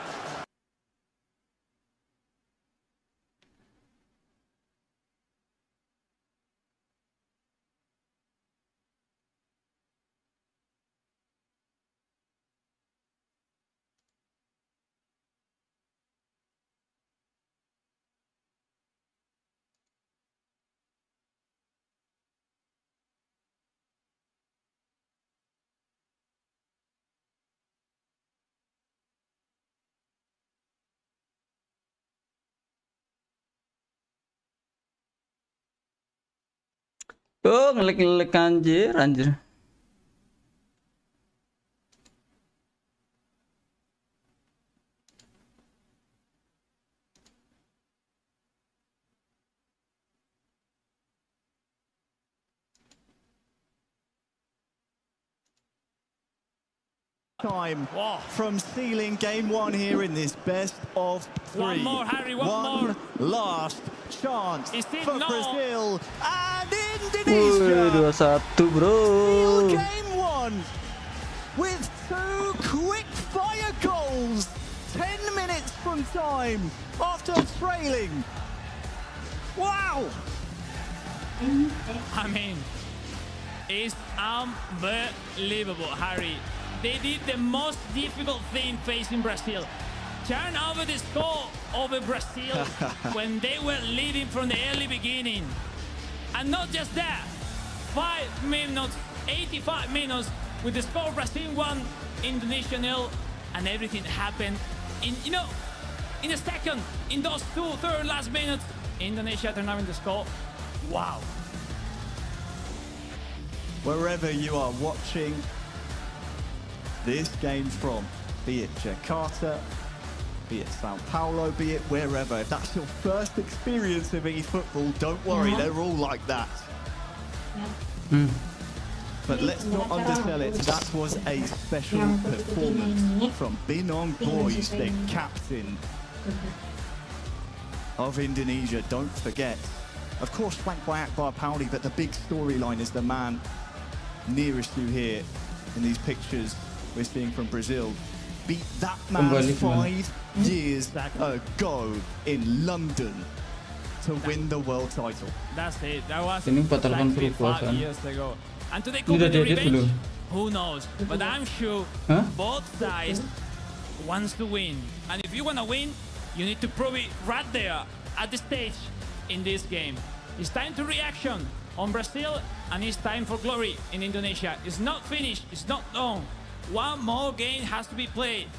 Oh, ngelik-ngelik anjir. Time from sealing game one here in this best of three. One more, Harry, one more. Last chance for no? Brazil and Wih, Indonesia. 2-1, bro. Seal game one with two quick fire goals. 10 minutes from time after trailing. Wow! I mean, it's unbelievable, Harry. They did the most difficult thing facing Brazil. Turn over the score over Brazil when they were leading from the early beginning. And not just that, 5 minutes, 85 minutes with the score Brazil 1, Indonesia 0, and everything happened in, in a second, in those third last minutes, Indonesia turned around the score. Wow. Wherever you are watching this game from, be it Jakarta, be it Sao Paulo, be it wherever, if that's your first experience of e-football, don't worry, they're all like that. But let's not undersell it, that was a special performance from Binong Boys, the captain of Indonesia. Don't forget, of course, flanked by Akbar Pauli, but the big storyline is the man nearest you here in these pictures we're seeing from Brazil. Beat that man 5 years ago in London to win the world title. That's it. That was Ini 480 exactly 5 kan. years ago. And today Ini could udah be the diedit revenge. belum? Who knows? But I'm sure Hah? both sides wants to win. And if you want to win, you need to prove it right there at the stage in this game. It's time to reaction on Brazil, and it's time for glory in Indonesia. It's not finished. It's not done. One more game has to be played.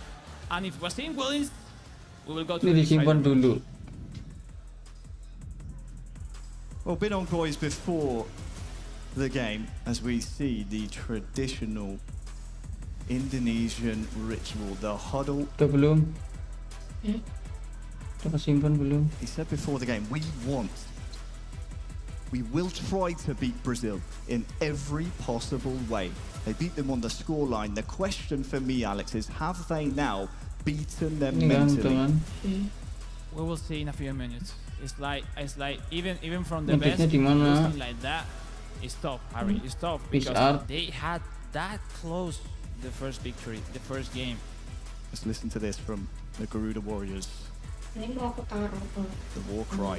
And if Brazil wins, we will go to Ini the disimpan final. dulu. Well, Binong Boys before the game, as we see the traditional Indonesian ritual, the huddle. Udah belum? Udah kesimpan belum? He said before the game, we will try to beat Brazil in every possible way. They beat them on the scoreline. The question for me, Alex, is have they now beaten them mentally? We will see in a few minutes. It's like even from the Ngetiknya best, di mana? losing like that, it's tough, Harry. It's tough because art. they had that close the first victory, the first game. Let's listen to this from the Garuda Warriors. The war cry.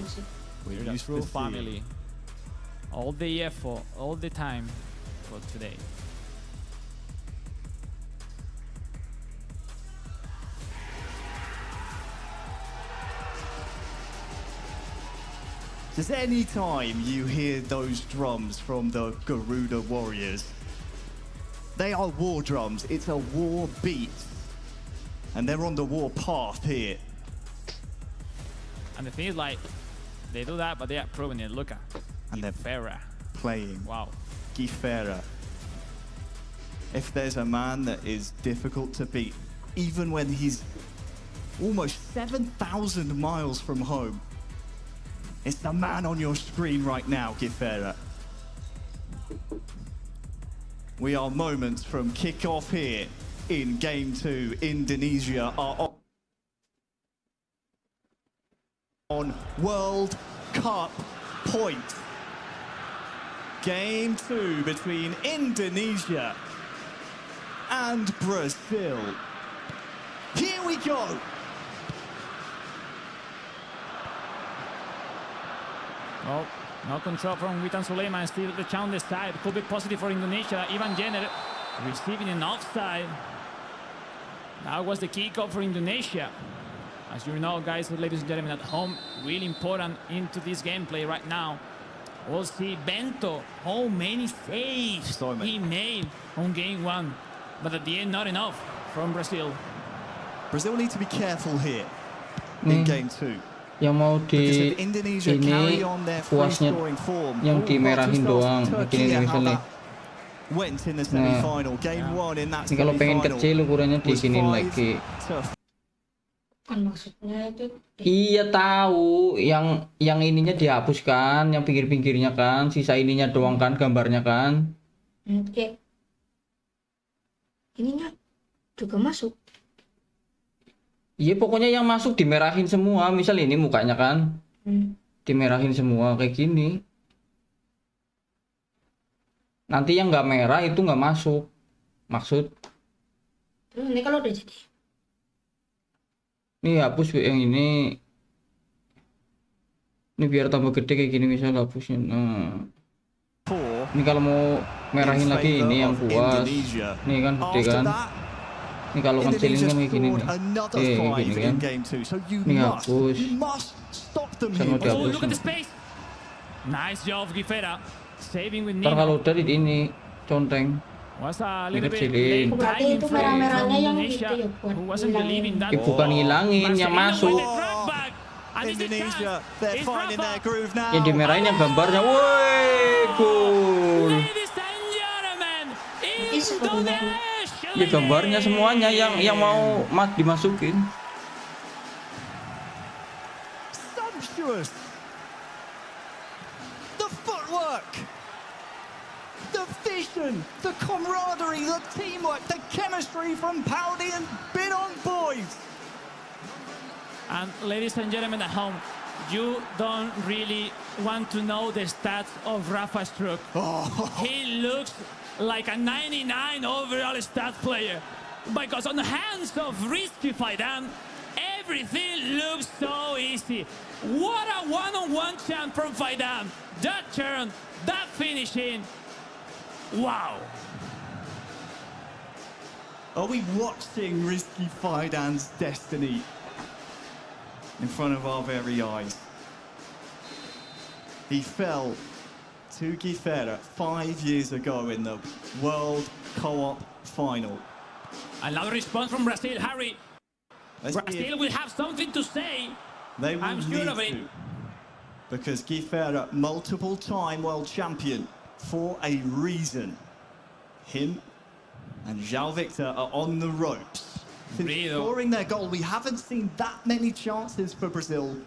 We're a true family. All the effort, all the time for today. Does any time you hear those drums from the Garuda Warriors, they are war drums, it's a war beat, and they're on the war path here. And the thing is, like, they do that, but they are proving it. Look at And they're Farah playing Wow. Gifera. If there's a man that is difficult to beat, even when he's almost 7,000 miles from home, it's the man on your screen right now, Gifera. We are moments from kick-off here in Game 2. Indonesia are on World Cup points. Game 2 between Indonesia and Brazil. Here we go. Oh, no control from Witan Sulaiman. Still the challenge side. Could be positive for Indonesia. Ivan Jenner receiving an offside. That was the kickoff for Indonesia. As you know, guys, ladies and gentlemen at home, really important into this gameplay right now. We'll see Bento, how many saves he made on game 1. But at the end, not enough from Brazil. Brazil need to be careful here in Game 2. Yang mau di Indonesia ini carry on their puasnya free-scoring form. yang dimerahin doang. Begini misalnya. Went in the semi-final. Game 1 in that Ini kalau pengen semi-final kecil ukurannya di was sini 5 lagi. to Kan maksudnya itu Iya tahu, yang ininya dihapuskan, yang pinggir-pinggirnya kan, sisa ininya doang kan gambarnya kan. kayak ininya juga masuk. Iya pokoknya yang masuk dimerahin semua, misal ini mukanya kan, dimerahin semua kayak gini. Nanti yang nggak merah itu nggak masuk, maksud. Terus ini kalau udah jadi. Nih hapus yang ini. Ini biar tambah gede kayak gini misalnya hapusin. Nah. Ini kalau mau merahin lagi ini yang puas. Nih kan gede kan. Ini kalau kecilin kan kayak gini nih. Gini kan. Ini hapus. Sama dihapus. Nice job, Gifera. Saving with Ntar kalau Nino. udah di ini conteng. Was a Ini little bit kecilin. late Berarti timing itu from merah-merahnya yang Indonesia, itu ya buat who wasn't believing that. Bukan ngilangin yang masuk. Indonesia, they're finding their groove now. Yang dimerahin yang gambarnya. Woi, cool. Ya gambarnya semuanya yang mau dimasukin. Sumptuous. The footwork, the vision, the camaraderie, the teamwork, the chemistry from Paudi and Bidon boys. And ladies and gentlemen at home, you don't really want to know the stats of Rafa Struck. He looks like a 99 overall stat player, because on the hands of Risky Faidan, everything looks so easy. What a one-on-one champ from Faidan. That turn, that finishing, wow. Are we watching Risky Faidan's destiny in front of our very eyes? He fell to Gifera 5 years ago in the World Co-op Final. Another response from Brazil, Harry. Brazil will have something to say. They will I'm sure of it. to, because Gifera, multiple-time world champion, for a reason. Him and João Victor are on the ropes. Since scoring their goal, we haven't seen that many chances for Brazil.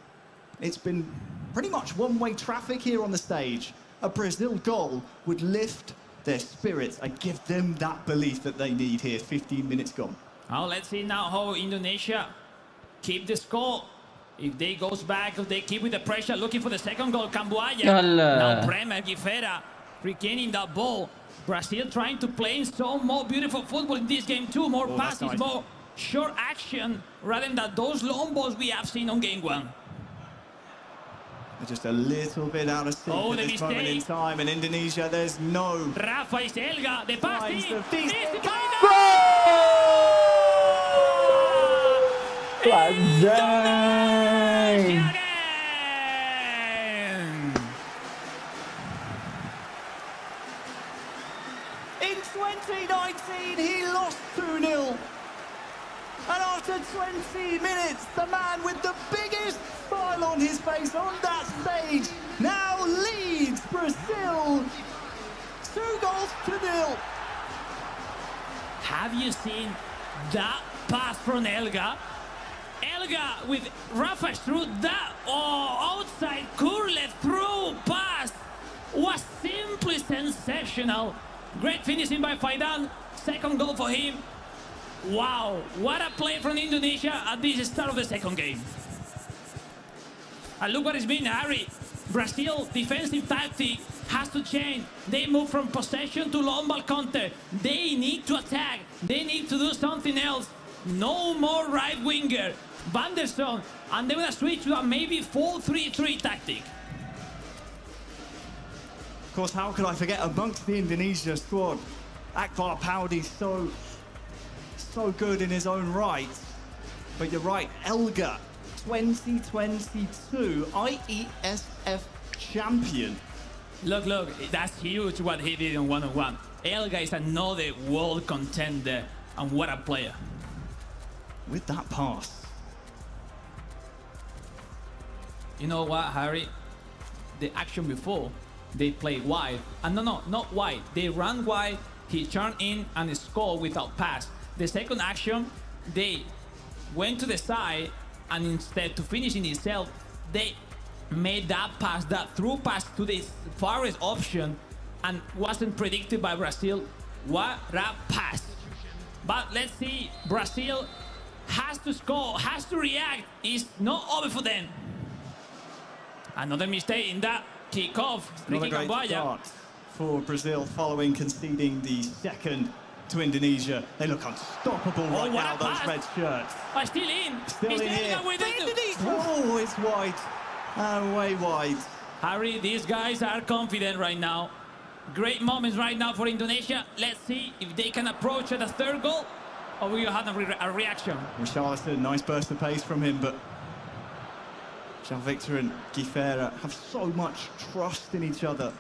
It's been pretty much one-way traffic here on the stage. A Brazil goal would lift their spirits and give them that belief that they need here. 15 minutes gone. Now let's see now how Indonesia keep the score. If they goes back, if they keep with the pressure, looking for the second goal, Camboya. Now Bremer, Gifera, regaining that ball. Brazil trying to play some more beautiful football in this game too. More passes, nice. more short action, rather than those long balls we have seen on game one. They're just a little bit out of sync at the this moment in mistake. time. In Indonesia, there's no Rafa is Elga, the pass. In 2019, he lost 2-0. And after 20 minutes, the man with the biggest smile on his face on that stage now leads Brazil 2-0. Have you seen that pass from Elga? Elga with Rafa through that outside curled through pass was simply sensational. Great finishing by Faidan. Second goal for him. Wow, what a play from Indonesia at this start of the second game. And look what it's been, Harry. Brazil defensive tactic has to change. They move from possession to long ball counter. They need to attack. They need to do something else. No more right winger. Vanderson, and they're gonna switch to a maybe 4-3-3 tactic. Of course, how could I forget amongst the Indonesia squad? Akbar Paudi so good in his own right. But you're right, Elga, 2022 IESF champion. Look, that's huge what he did in one-on-one. Elga is another world contender, and what a player. With that pass. You know what, Harry? The action before, they played wide. And no, not wide. They ran wide, he turned in and scored without pass. The second action, they went to the side, and instead to finish in itself, they made that pass, that through pass to the farthest option, and wasn't predicted by Brazil. What a pass. But let's see, Brazil has to score, has to react. It's not over for them. Another mistake in that kickoff. Another great start for Brazil following conceding the second to Indonesia. They look unstoppable right now, those red shirts. Still in. Still in here. With Indonesia. Oh, it's wide. And way wide. Harry, these guys are confident right now. Great moments right now for Indonesia. Let's see if they can approach at a third goal, or we will have a reaction. Richarlison, nice burst of pace from him, but Jean-Victor and Guifera have so much trust in each other.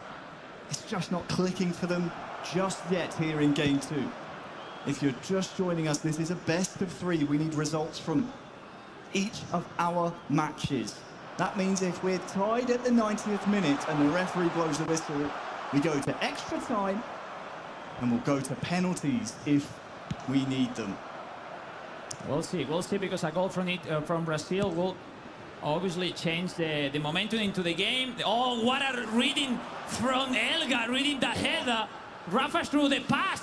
It's just not clicking for them just yet here in game 2. If you're just joining us, this is a best of 3. We need results from each of our matches. That means if we're tied at the 90th minute and the referee blows the whistle, we go to extra time and we'll go to penalties if we need them. We'll see, because a goal from Brazil will obviously change the momentum into the game. Oh, what a reading from Elga, reading the header. Rafa through the pass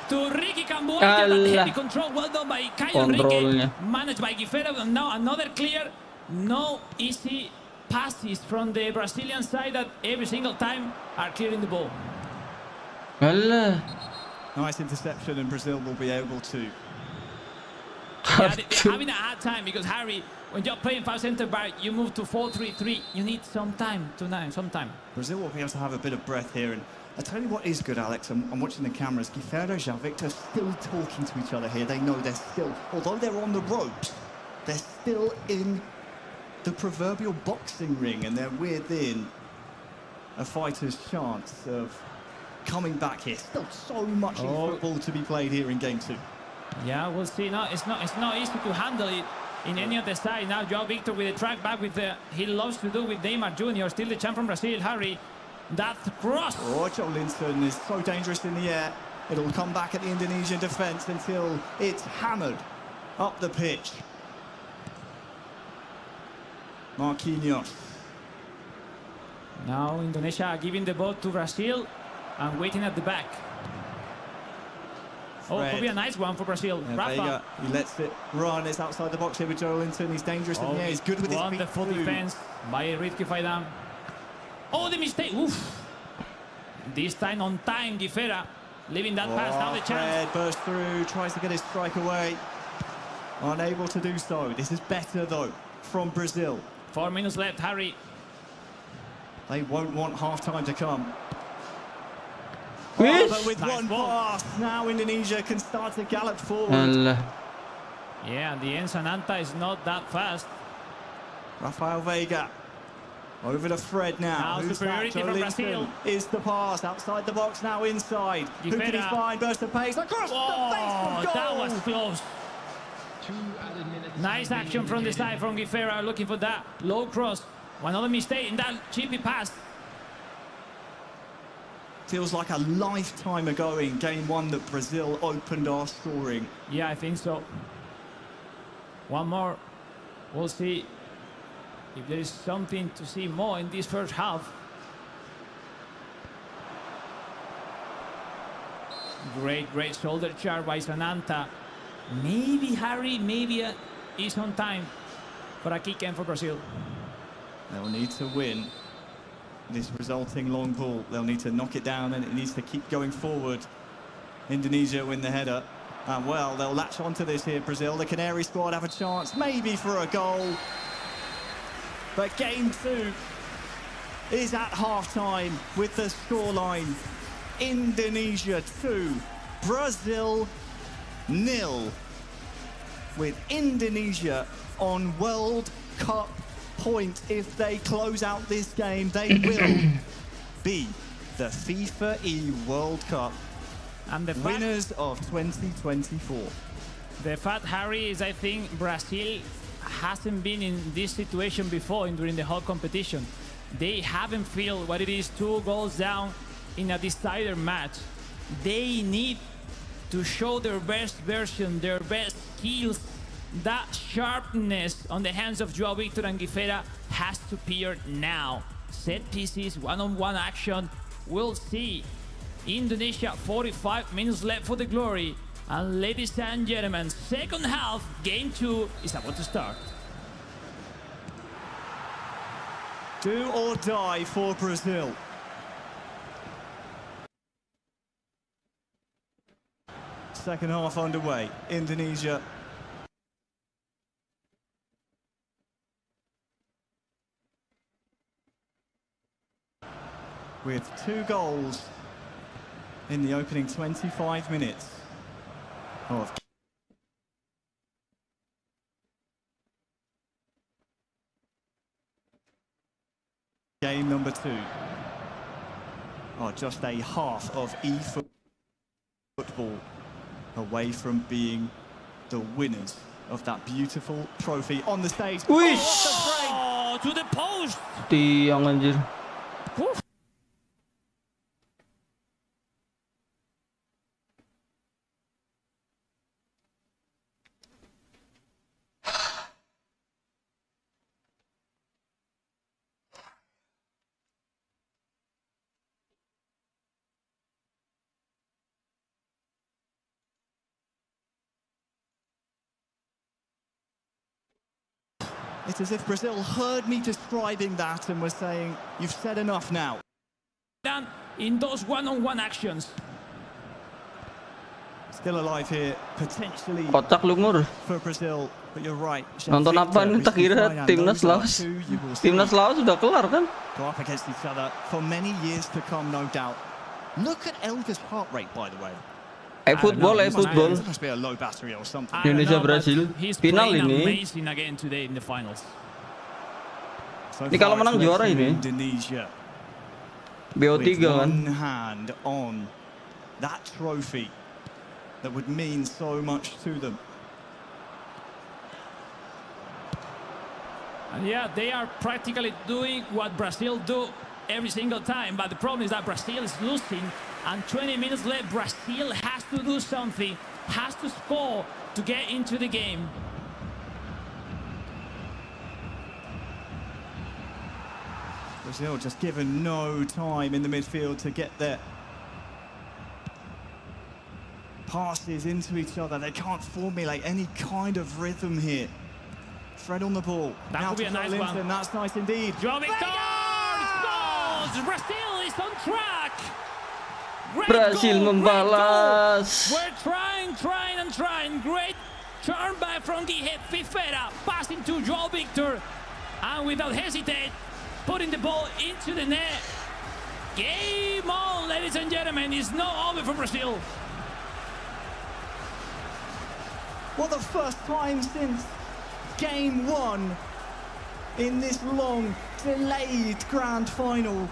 to Ricky Cambuaja, but heavy control, well done by Caio Enrique, managed by Guifera. Now another clear, no easy passes from the Brazilian side that every single time are clearing the ball. Nice interception, and Brazil will be able to. Yeah, they're having a hard time because, Harry, when you're playing 5 center back, you move to 4-3-3. You need some time some time. Brazil will be able to have a bit of breath here, and I tell you what is good, Alex. I'm watching the cameras. Guifera, Jean-Victor still talking to each other here. They know they're still, although they're on the ropes, they're still in the proverbial boxing ring, and they're within a fighter's chance of coming back here. Still so much football to be played here in game 2. Yeah, we'll see. No, it's not easy to handle it in any of the side. Now João Victor with the track back with he loves to do with Neymar Jr., still the champ from Brazil. Harry, that cross. Oh, Joe Linton is so dangerous in the air. It'll come back at the Indonesian defence until it's hammered up the pitch. Marquinhos. Now Indonesia giving the ball to Brazil and waiting at the back. Oh, could be a nice one for Brazil. Yeah, Rafa. He lets it run. It's outside the box here with Joe Linton. He's dangerous in the air. He's good with his feet. Wonderful defense by Rizky Faidam. Oh, the mistake. Oof. This time on time, Guifera leaving that pass. Now the chance. Fred bursts through, tries to get his strike away. Unable to do so. This is better, though, from Brazil. 4 minutes left, Harry. They won't want half-time to come. Oh, but with one pass, now Indonesia can start to gallop forward. Yeah, the end Sananta is not that fast. Rafael Veiga over to Fred now. Now superiority from Brazil. Is the pass outside the box, now inside. Who can he find? Burst of pace across the face for goal. That was close. Nice action from the side from Guifera, looking for that low cross. Another mistake in that chippy pass. Feels like a lifetime ago in game 1 that Brazil opened our scoring. Yeah, I think so. One more. We'll see if there is something to see more in this first half. Great shoulder charge by Sananta. Maybe Harry, is on time for a kick in for Brazil. They'll need to win this resulting long ball. They'll need to knock it down, and it needs to keep going forward. Indonesia win the header. And well, they'll latch onto this here, Brazil. The Canary squad have a chance, maybe for a goal. But game 2 is at half-time with the scoreline. Indonesia 2, Brazil 0. With Indonesia on World Cup point. If they close out this game, they will be the FIFAe World Cup and the winners of 2024. The fact, Harry, is I think Brazil hasn't been in this situation before during the whole competition. They haven't felt what it is 2 goals down in a decider match. They need to show their best version, their best skills. That sharpness on the hands of João Victor and Guifera has to appear now. Set pieces, one-on-one action. We'll see. Indonesia, 45 minutes left for the glory. And ladies and gentlemen, second half, game 2 is about to start. Do or die for Brazil. Second half underway. Indonesia with 2 goals in the opening 25 minutes of game number 2. Oh, just a half of eFootball away from being the winners of that beautiful trophy on the stage. Wish! Oh, to the post! Tiang anjir. It's as if Brazil heard me describing that and was saying, you've said enough now. Done in those one-on-one actions. Still alive here, potentially Kocak lu Mur. for Brazil, but you're right. Nonton apa nih? Tak kira timnas Laos. Timnas Laos sudah kelar kan? Go up against each other for many years to come, no doubt. Look at Elga's heart rate, by the way. Football. Must be a low battery or something. Indonesia Brazil final ini. Amazing again today in the finals. Ini kalau menang juara ini. Indonesia. BO3 with kan. one hand on that trophy that would mean so much to them. And yeah, they are practically doing what Brazil do every single time, but the problem is that Brazil is losing, and 20 minutes left. Brazil has to do something, has to score to get into the game. Brazil just given no time in the midfield to get their passes into each other. They can't formulate any kind of rhythm here. Fred on the ball. That now would be a nice one. That's nice indeed. João Victor scores! Brazil is on track. Great Brazil goal, membalas. We're trying. Great turn back from the head. FIFAe passing to João Victor, and without hesitate, putting the ball into the net. Game on, ladies and gentlemen. It's not over for Brazil. Well, the first time since game 1 in this long, delayed grand final,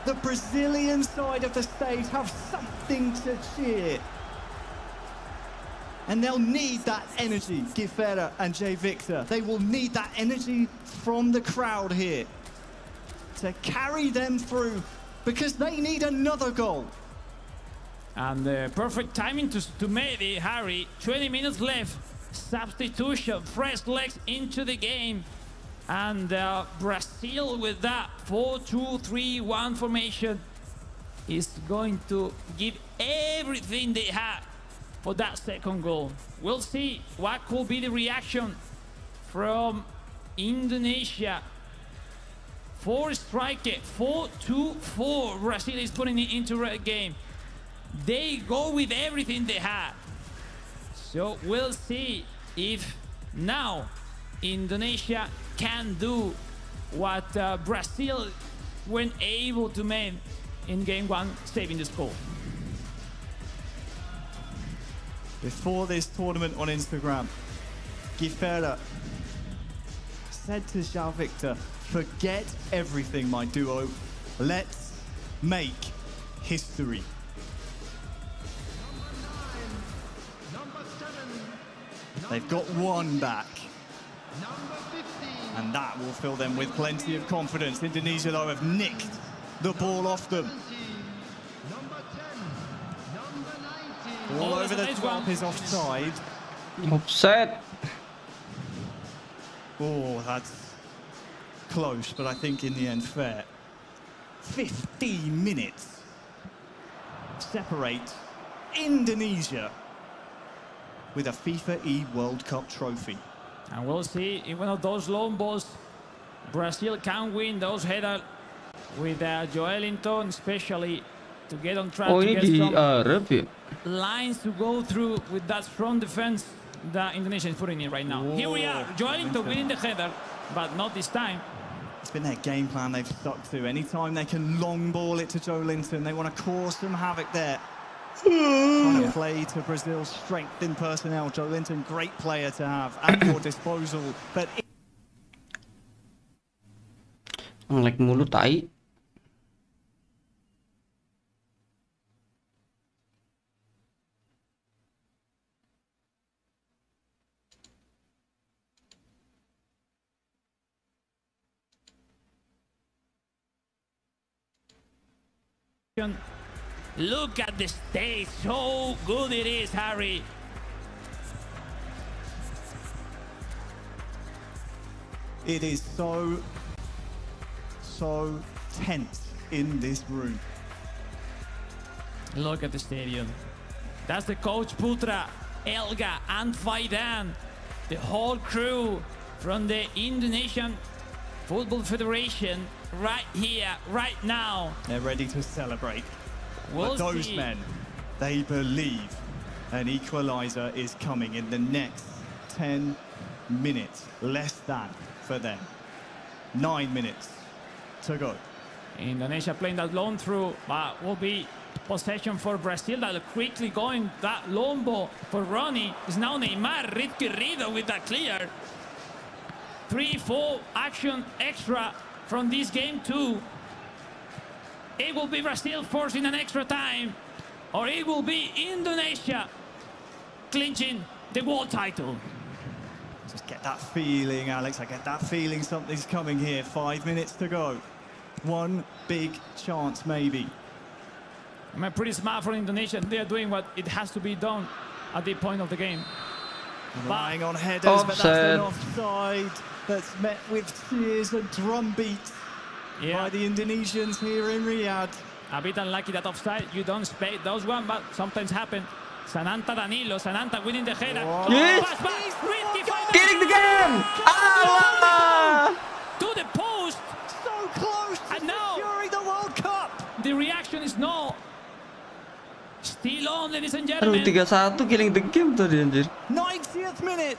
the Brazilian side of the stage have something to cheer. And they'll need that energy, Guifera and Jay Victor. They will need that energy from the crowd here to carry them through, because they need another goal. And the perfect timing to make it, Harry. 20 minutes left. Substitution, fresh legs into the game. And Brazil with that 4-2-3-1 formation is going to give everything they have for that second goal. We'll see what could be the reaction from Indonesia. 4 striker, 4-2-4. Brazil is putting it into a game. They go with everything they have. So we'll see if now Indonesia can do what Brazil weren't able to make in game 1, saving the score. Before this tournament on Instagram, Guifera said to João Victor, forget everything, my duo. Let's make history. They've got one back, and that will fill them with plenty of confidence. Indonesia, though, have nicked the ball off them. All over the top is offside. Offside. Oh, that's close, but I think in the end fair. 15 minutes separate Indonesia with a FIFAe World Cup trophy. And we'll see in one of those long balls, Brazil can win those headers with Joelinton, especially to get on track. Oh, to ini get di some Arab ya? lines to go through with that strong defense that Indonesia is putting in right now. Here we are, Joelinton winning the header, but not this time. It's been their game plan they've stuck to. Anytime they can long ball it to Joe Linton, they want to cause some havoc there. Trying to play to Brazil's strength in personnel. Joe Linton, great player to have at your disposal. But Nge-lag mulu tai. Look at the stage, so good it is, Harry. it is so tense in this room. Look at the stadium. That's the coach Putra, Elga and Faidan. The whole crew from the Indonesian Football Federation right here, right now. They're ready to celebrate. We'll but those see. men, they believe an equaliser is coming in the next 10 minutes. Less than for them. 9 minutes to go. Indonesia playing that long through, but will be possession for Brazil. That quickly going that long ball for Ronnie. It's now Neymar, Rido with that clear. 3-4 action extra from this game too. It will be Brazil forcing an extra time, or it will be Indonesia clinching the world title. Just get that feeling, Alex. I get that feeling something's coming here. 5 minutes to go. One big chance, maybe. I'm pretty smart for Indonesia. They are doing what it has to be done at the point of the game. Relying on headers, but that's an offside that's met with cheers and drum beats by the Indonesians here in Riyadh. A bit unlucky that offside. You don't expect those one, but sometimes happen. Sananta Danilo, Sananta winning the header. Yes. Pass back, Killing the game! Allah! To the post. So close to securing the World Cup. The reaction is no. Still on, ladies and Aduh, gentlemen. 3-1 killing the game tadi anjir. 90th minute.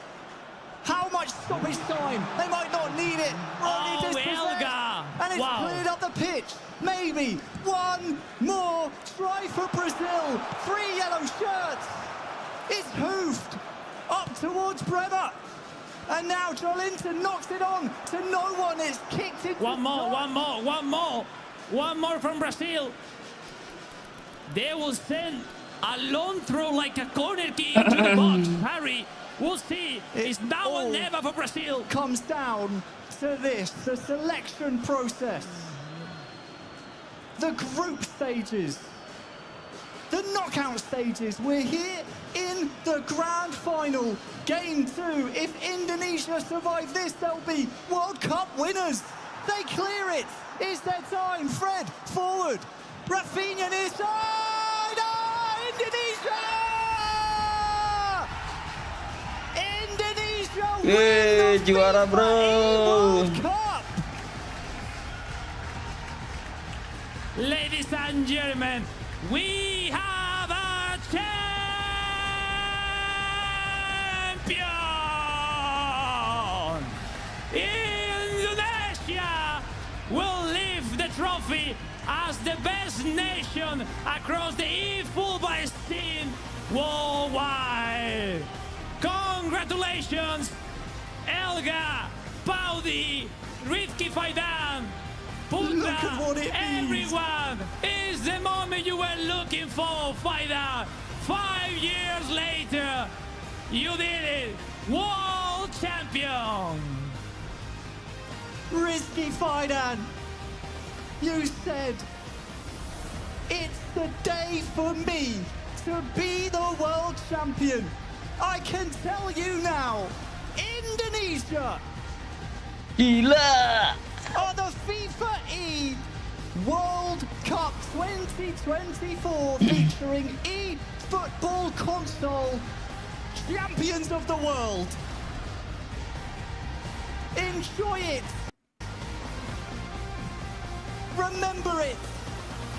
How much stoppage time? They might not need it. Elga! And it's cleared up the pitch. Maybe one more try for Brazil. 3 yellow shirts. It's hoofed up towards Bremer. And now Jolinton knocks it on to no one. It's kicked into One more from Brazil. They will send a long throw like a corner kick into the box. Harry, we'll see. It's now or never for Brazil. Comes down to this, the selection process. The group stages. The knockout stages. We're here in the grand final. Game 2. If Indonesia survive this, they'll be World Cup winners. They clear it. It's their time. Fred, forward. Rafinha near side. Indonesia! Indonesia win the Juara, FIFA bro. World Cup. Ladies and gentlemen, we have a champion! Indonesia will lift the trophy as the best nation across the e-football scene worldwide. Congratulations, Elga, Paudi, Rizky Faidan, Putra, everyone. Is the moment you were looking for, Faidan. 5 years later, you did it. World champion. Rizky Faidan, you said, it's the day for me to be the world champion. I can tell you now, Indonesia Gila! are the FIFAe World Cup 2024 featuring e-football console champions of the world. Enjoy it. Remember it.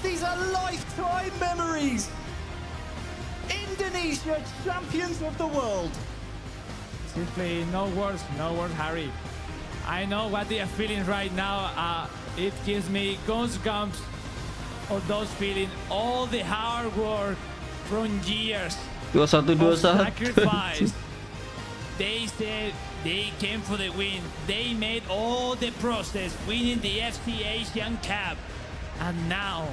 These are lifetime memories. Indonesia, champions of the world. Simply no words, Harry. I know what they are feeling right now. It gives me goosebumps of those feeling all the hard work from years 21-21. of sacrifice. They said they came for the win. They made all the process, winning the FC Asian Cup, and now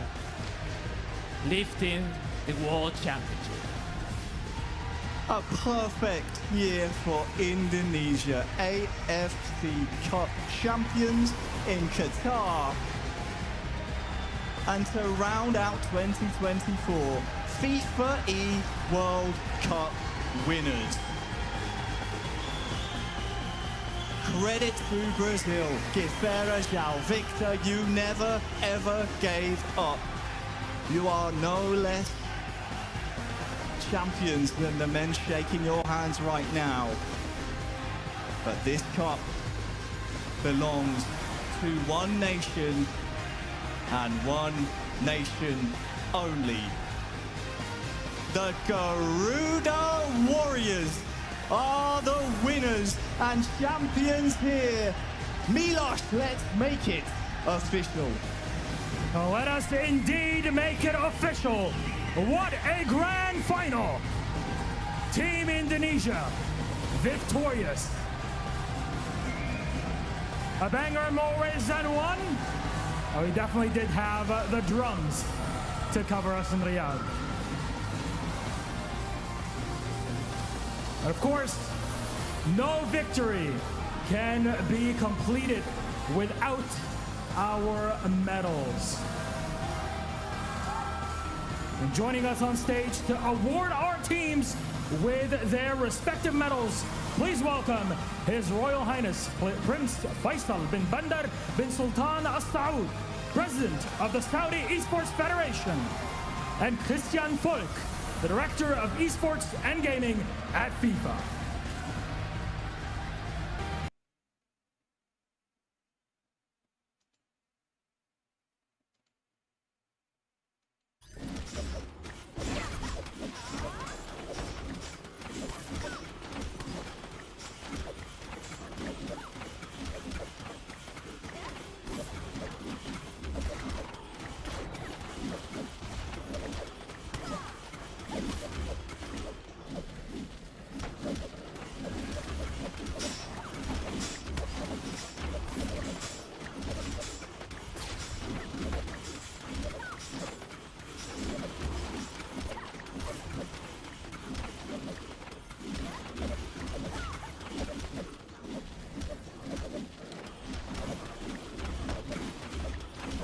lifting the World Championship. A perfect year for Indonesia. AFC Cup champions in Qatar. And to round out 2024, FIFAe World Cup winners. Credit to Brazil. Guifera João Victor, you never ever gave up. You are no less champions than the men shaking your hands right now. But this cup belongs to one nation and one nation only. The Garuda Warriors are the winners and champions here. Milos, let's make it official. Let us indeed make it official. What a grand final! Team Indonesia, victorious. A banger more ways than one. We definitely did have the drums to cover us in Riyadh. Of course, no victory can be completed without our medals. And joining us on stage to award our teams with their respective medals, please welcome His Royal Highness Prince Faisal bin Bandar bin Sultan Al Saud, President of the Saudi Esports Federation, and Christian Volk, the Director of Esports and Gaming at FIFA.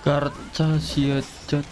Karca siajat.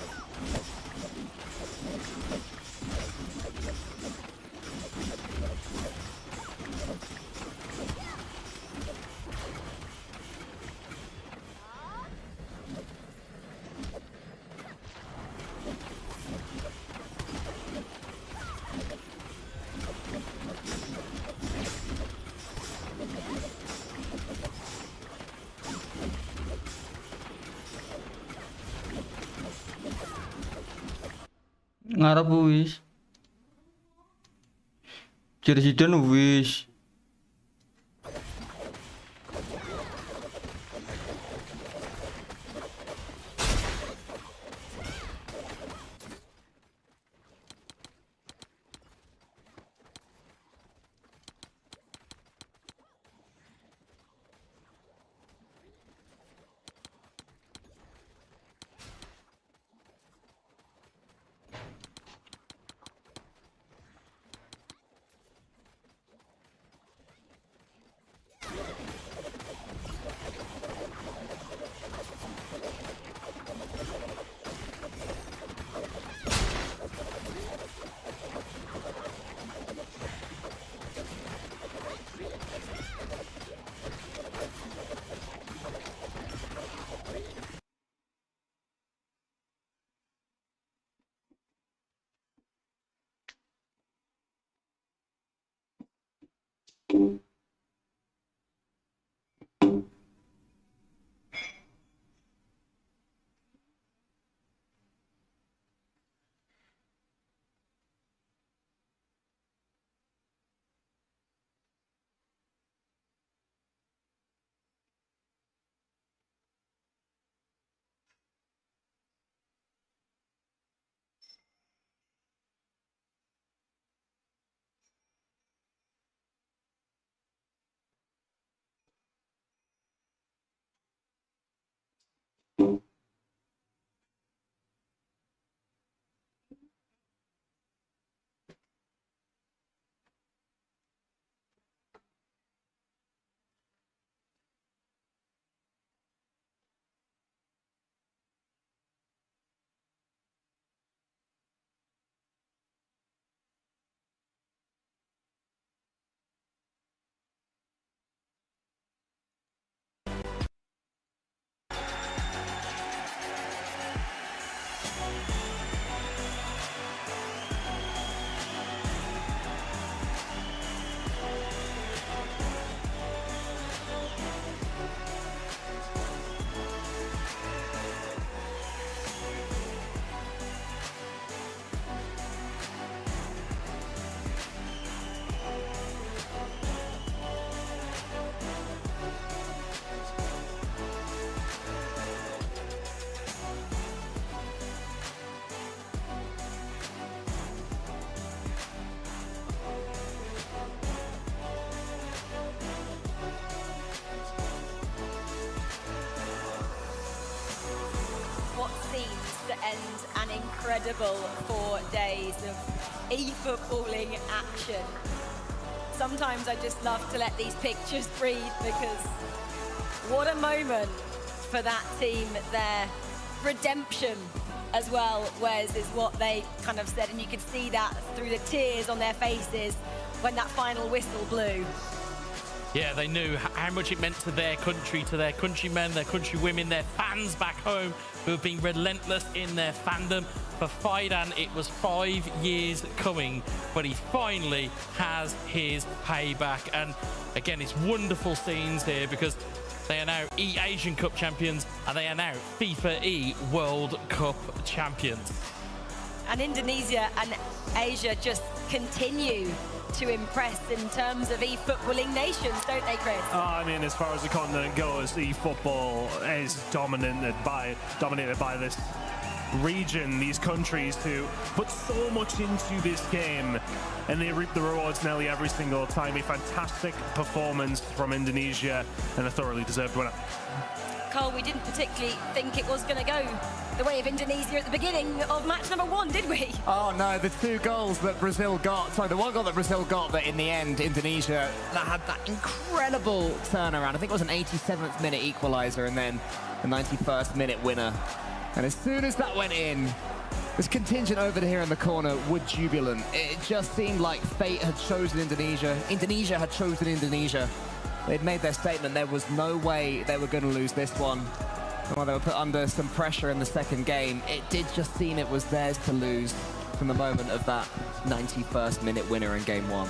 Ngarep wis. Presiden wis. incredible 4 days of e-footballing action. Sometimes I just love to let these pictures breathe because what a moment for that team there. Redemption as well, Wes, is what they kind of said, and you could see that through the tears on their faces when that final whistle blew. Yeah, they knew how much it meant to their country, to their countrymen, their countrywomen, their fans back home who have been relentless in their fandom. For Faidan, it was 5 years coming, but he finally has his payback. And again, it's wonderful scenes here because they are now Asian Cup champions and they are now FIFA World Cup champions. And Indonesia and Asia just continue to impress in terms of e-footballing nations, don't they, Chris? I mean, as far as the continent goes, e-football is dominated by this region, these countries who put so much into this game, and they reap the rewards nearly every single time. A fantastic performance from Indonesia and a thoroughly deserved winner. Cole, we didn't particularly think it was going to go the way of Indonesia at the beginning of match number 1, did we? Oh no, the 2 goals that Brazil got, sorry, the 1 goal that Brazil got, that in the end, Indonesia, that had that incredible turnaround. I think it was an 87th minute equaliser and then a 91st minute winner. And as soon as that went in, this contingent over here in the corner were jubilant. It just seemed like fate had chosen Indonesia. Indonesia had chosen Indonesia. They'd made their statement. There was no way they were going to lose this one. While they were put under some pressure in the second game, it did just seem it was theirs to lose from the moment of that 91st minute winner in game 1.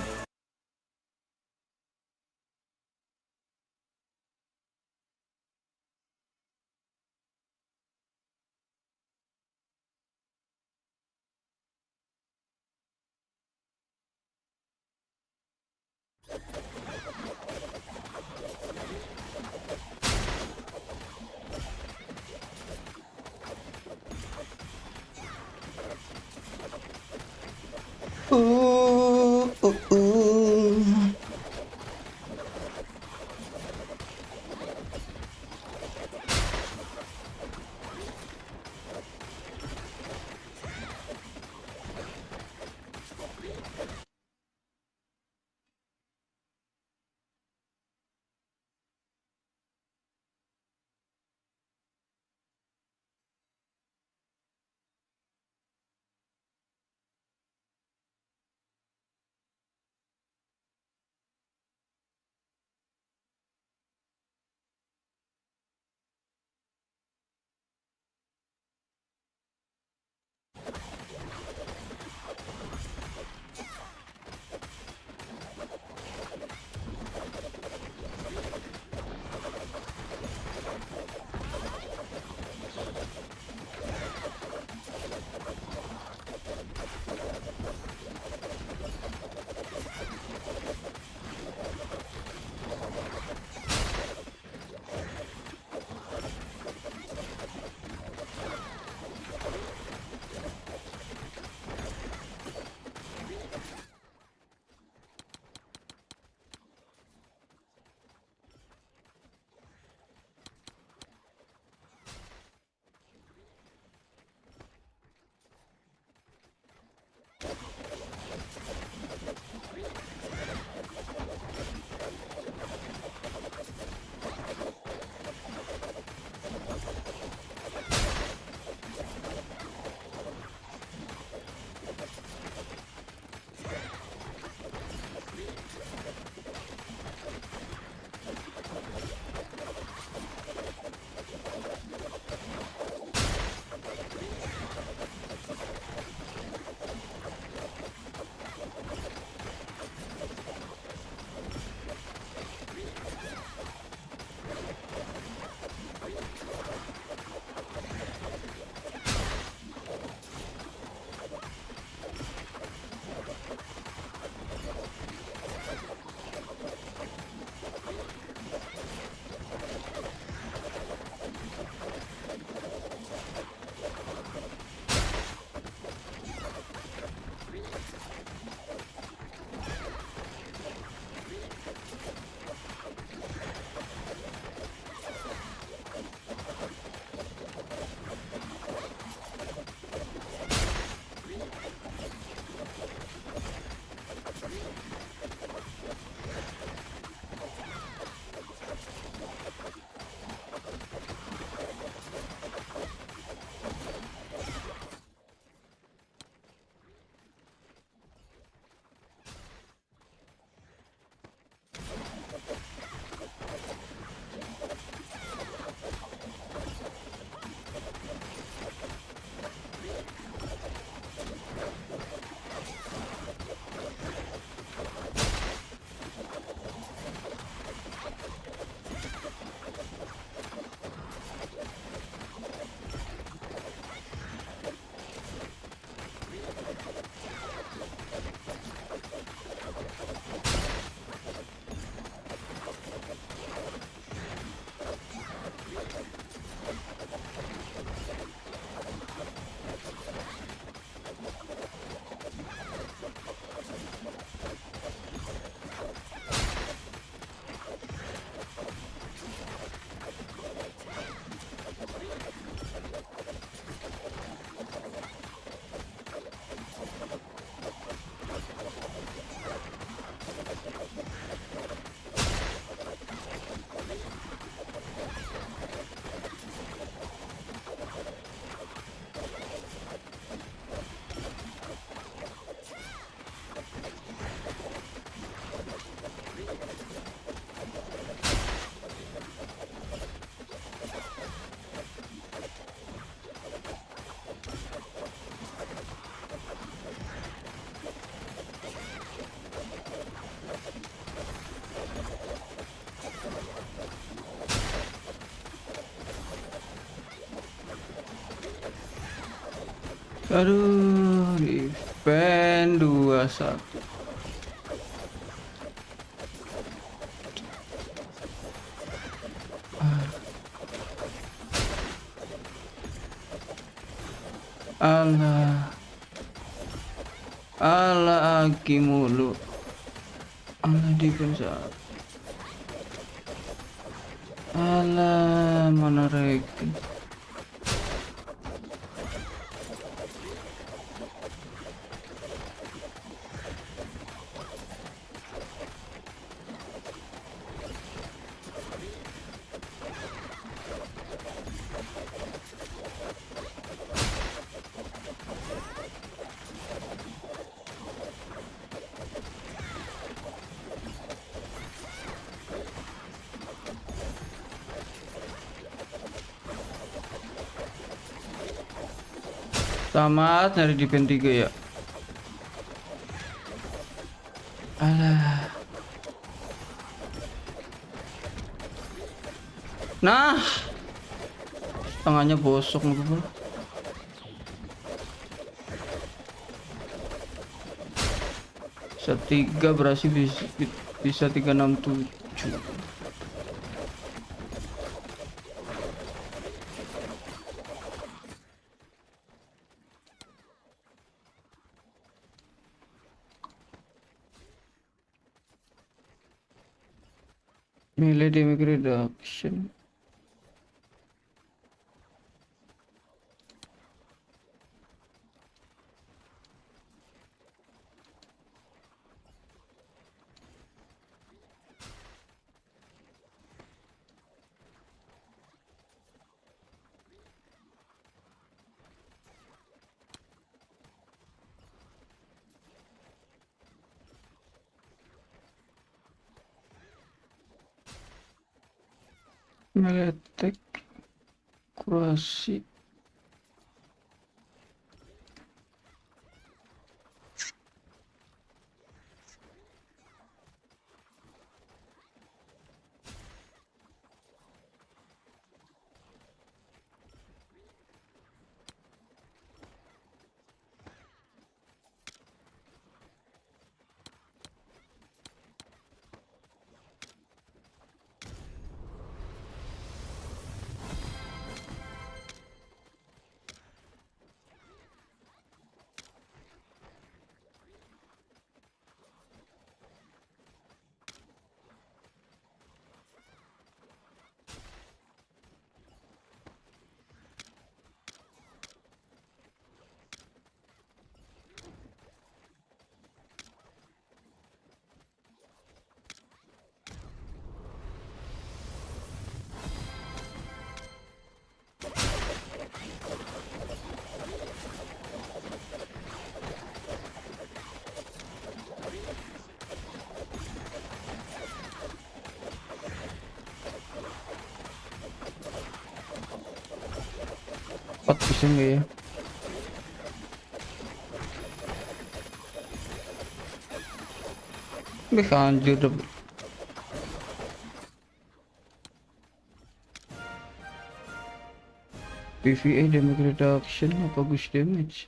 Aduh, defend 2-1. Alah. Alah, Aki mulu. Alah, defense. Alah, mana regen. Tamat nyari di pen 3 ya. Alah. Nah. Tangannya bosok gitu. Setiga berhasil bisa 367. Melee damage reduction. Melee attack kurasi. Bisa nggak ya? Bisa anjir deh. PvE damage reduction apa push damage?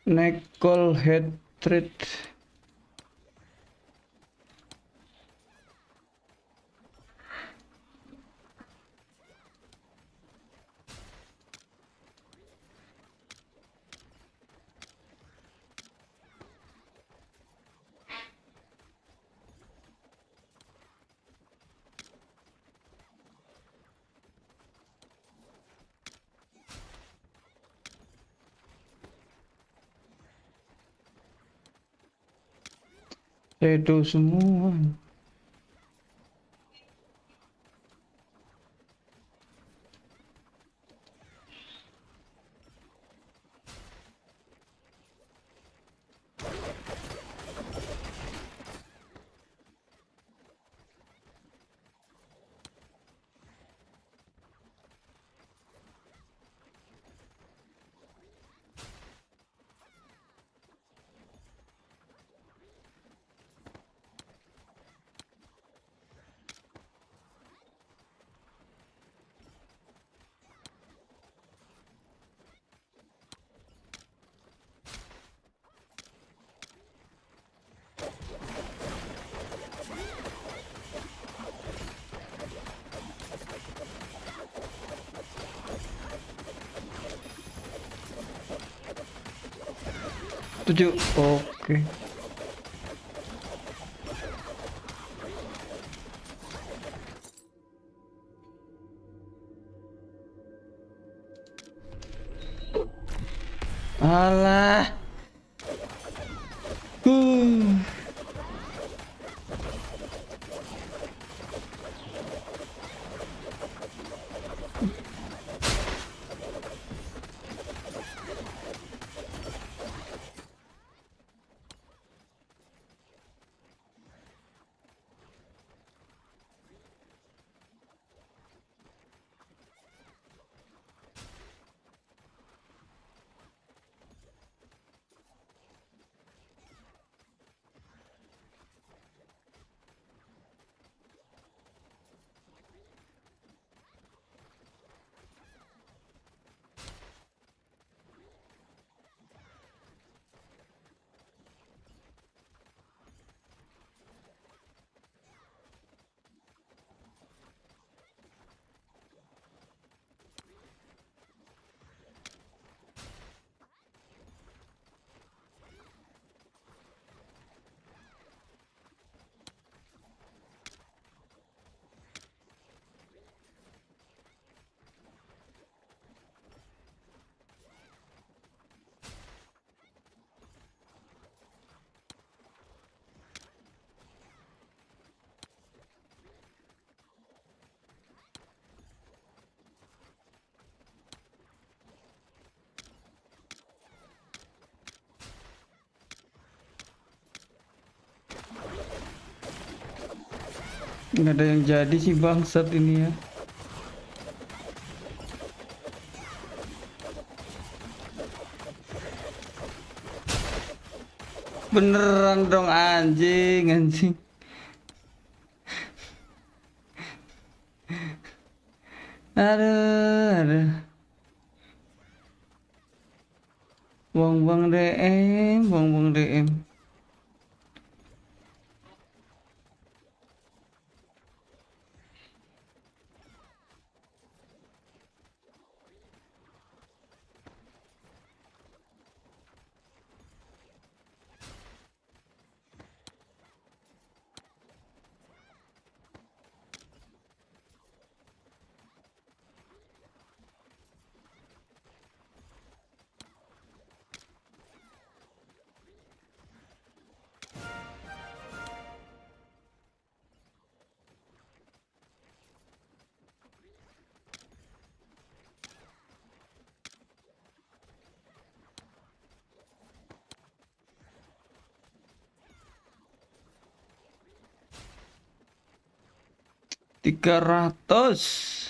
Nickel hatred. Shadow semua. 7. Oke. Alah. Uh. Nggak ada yang jadi sih bangsat ini ya. Beneran dong anjing. Aduh. Buang-buang DM. $300.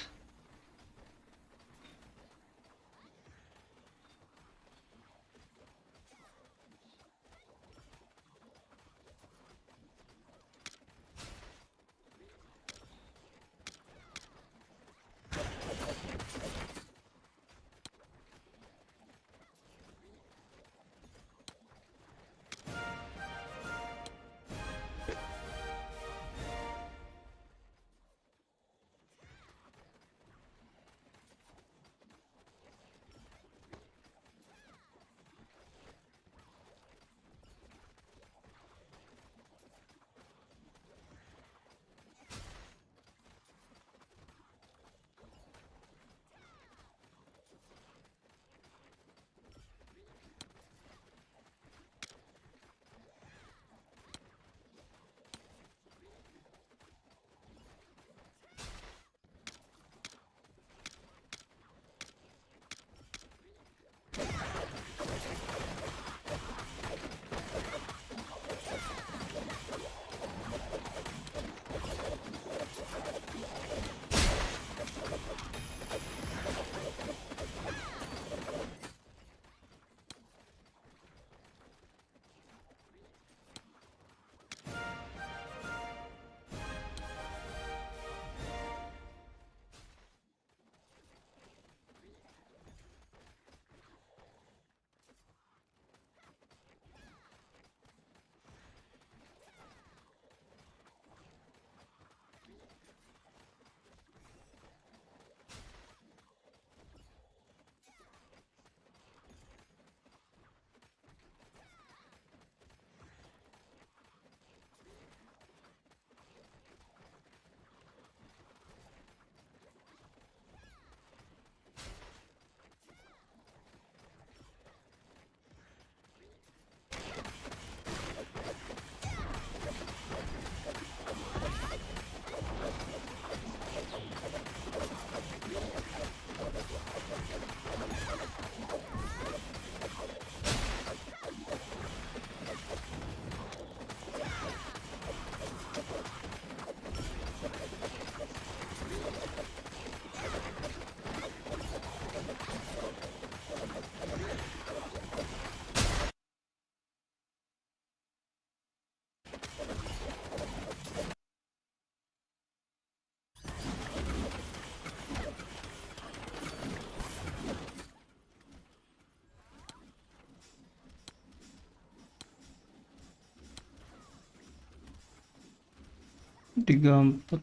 3-4.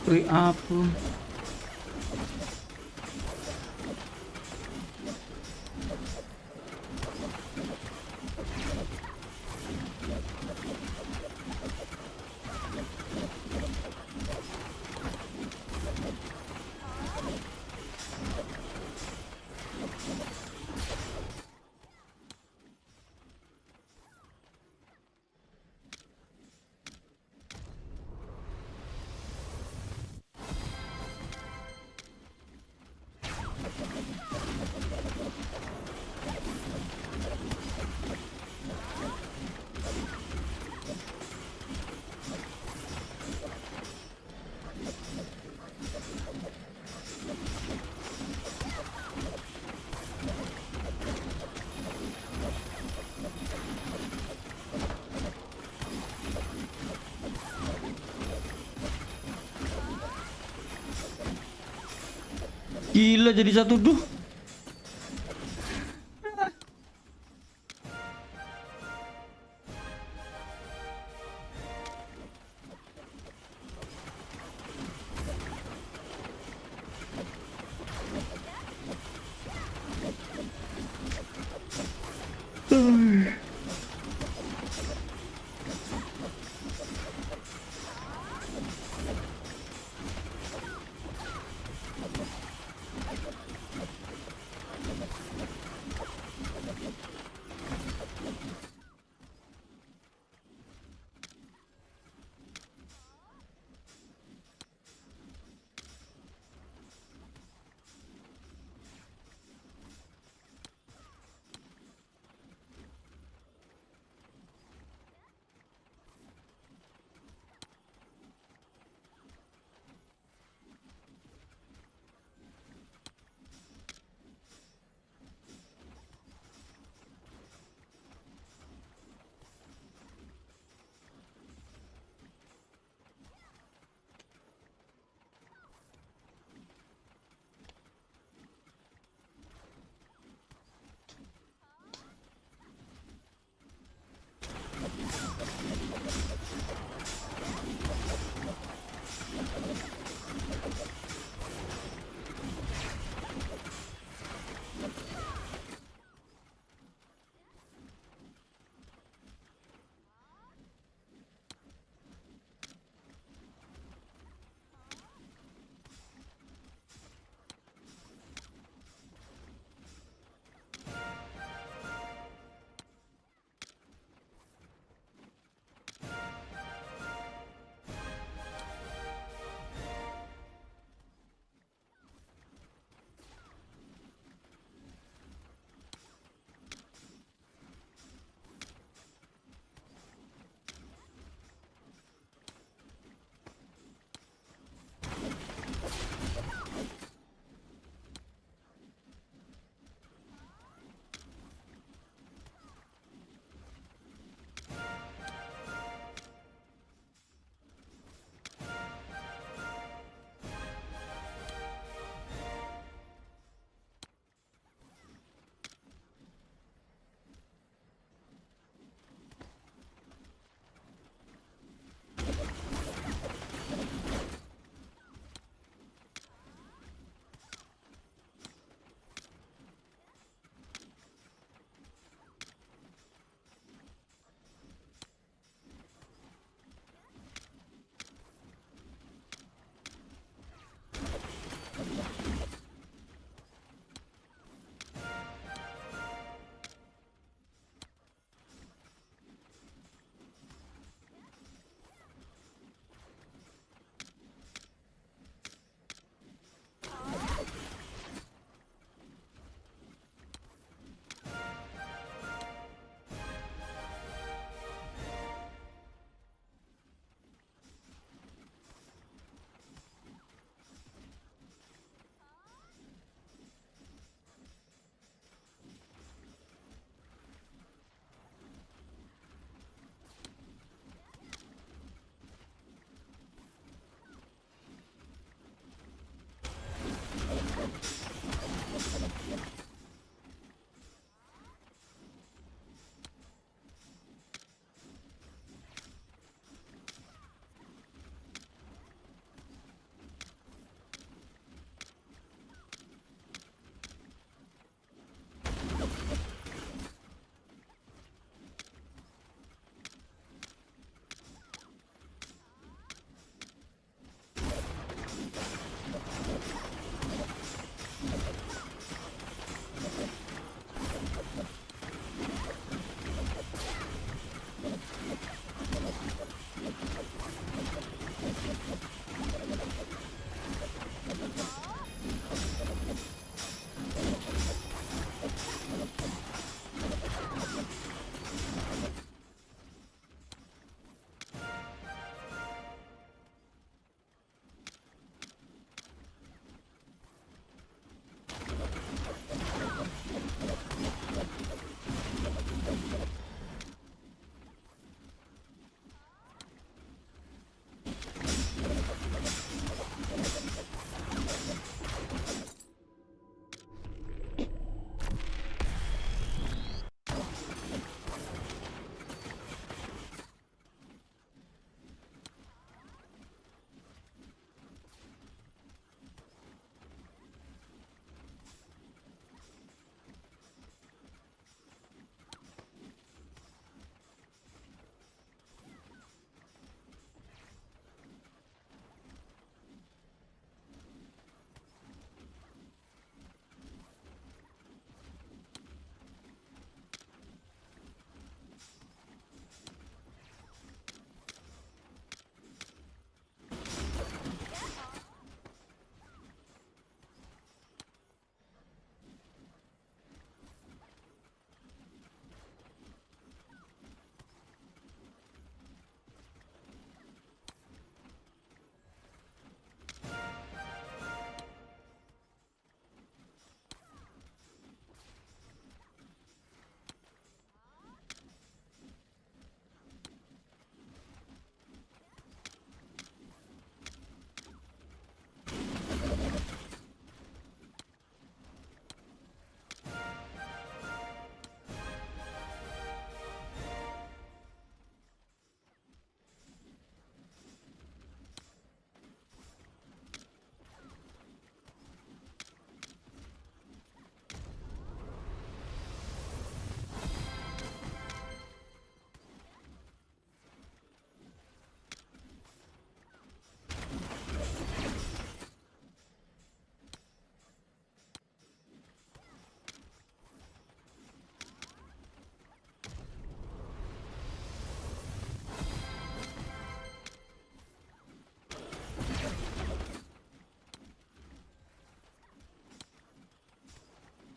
Wih, apa? Gila jadi satu duh.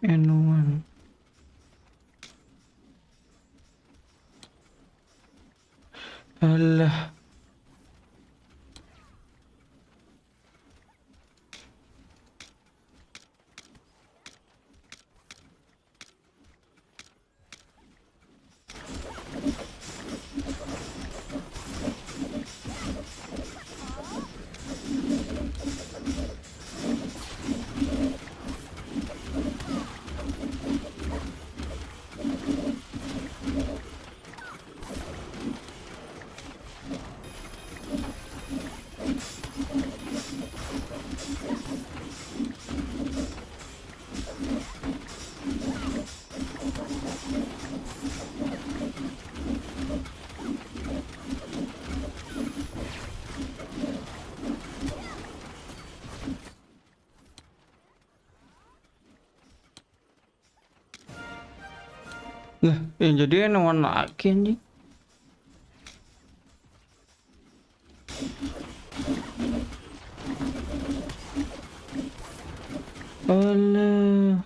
N1. Alah. Lah, yang jadi N1 lagi anjing. Alah.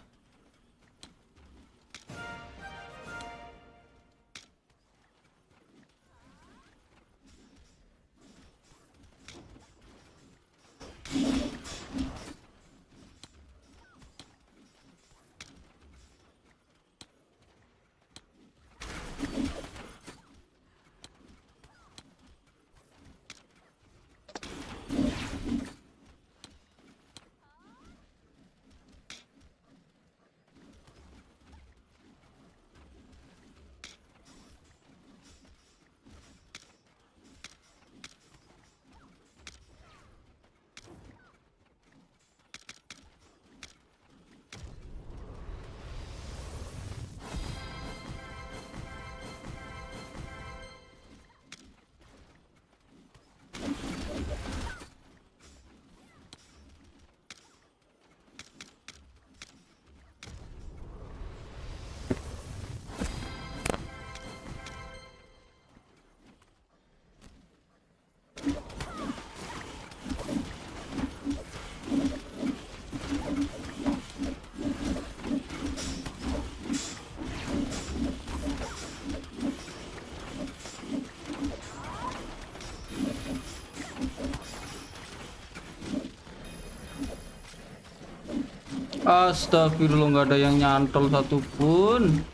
Astagfirullah, nggak ada yang nyantol satupun.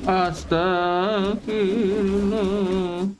Astagfirullah.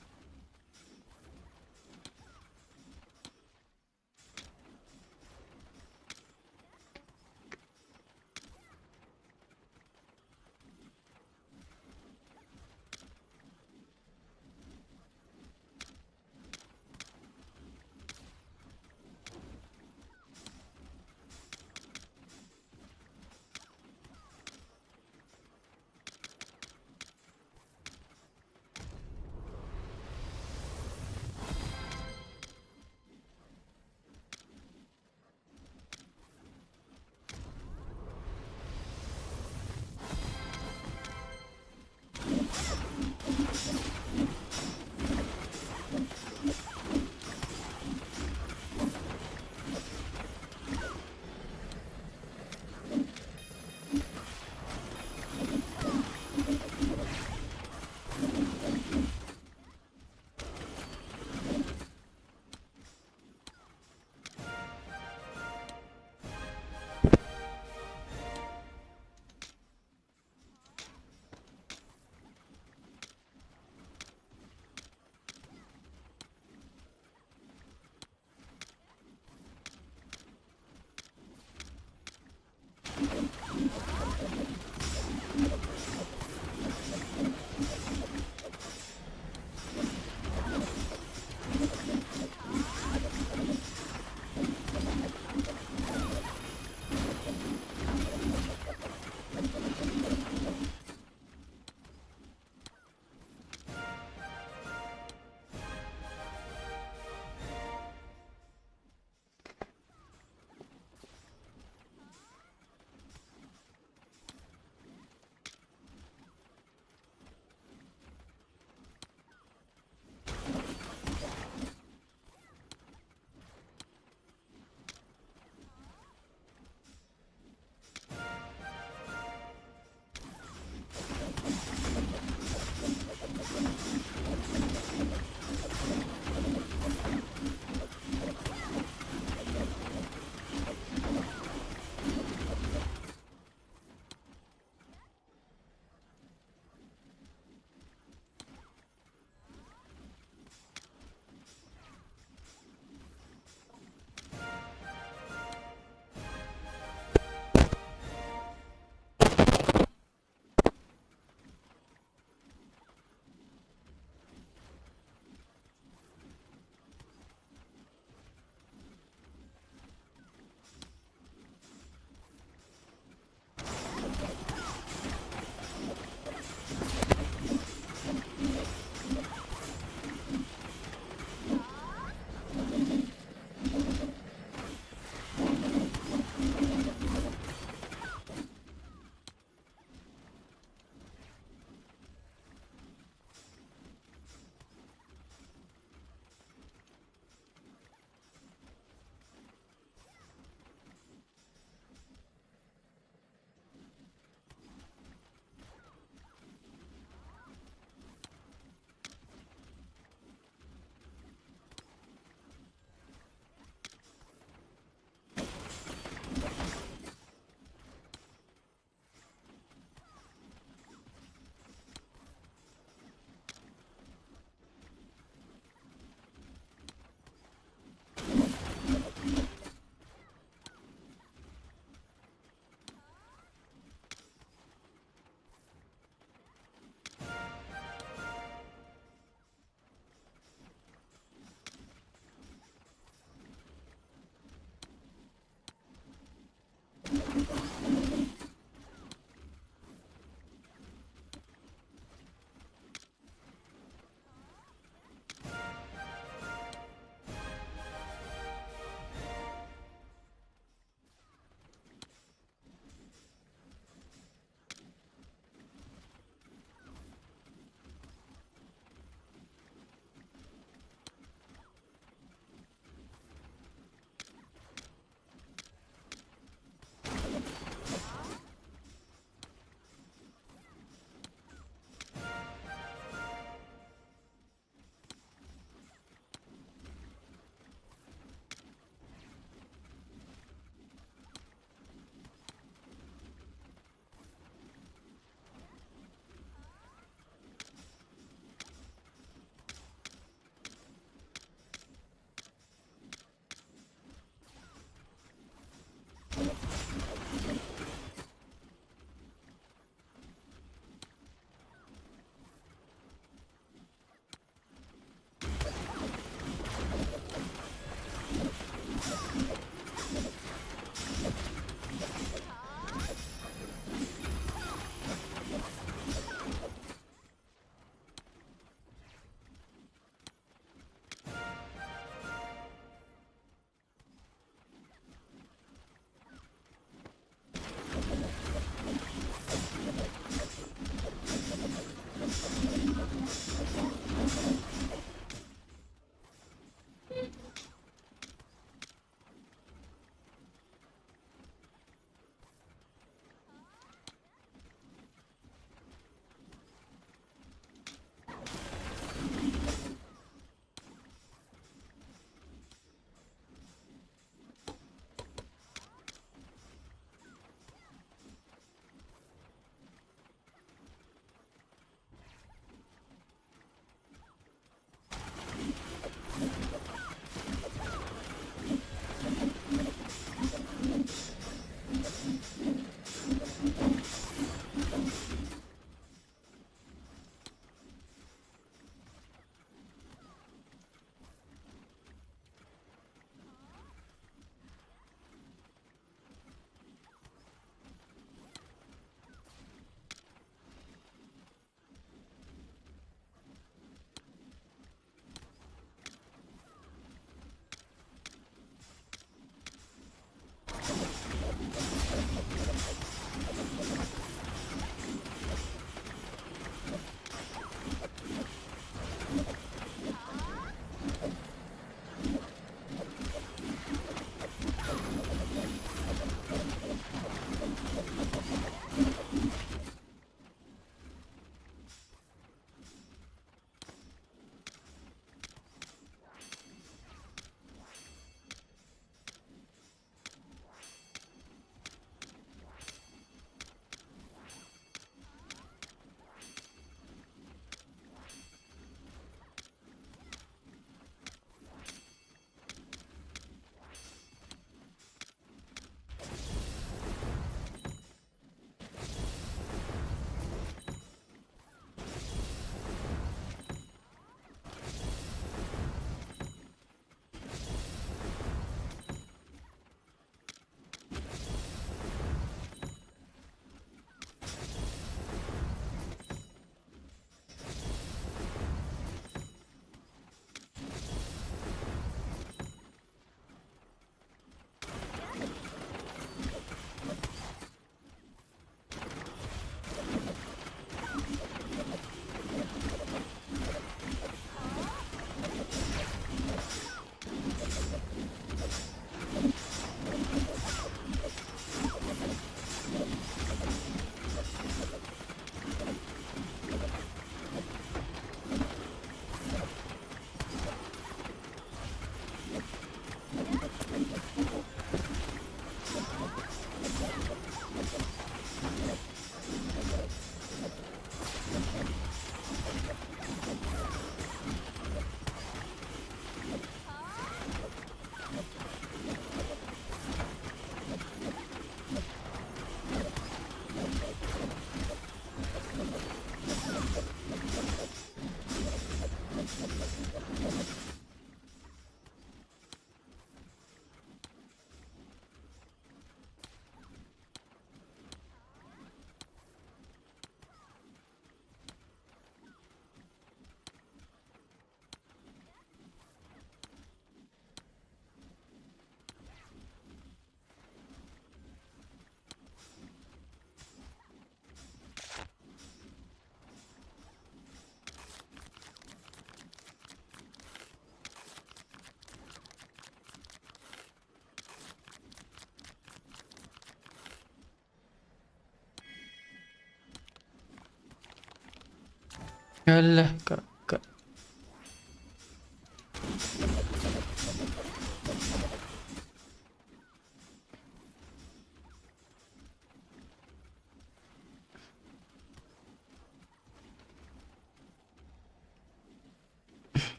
Alah, Kak.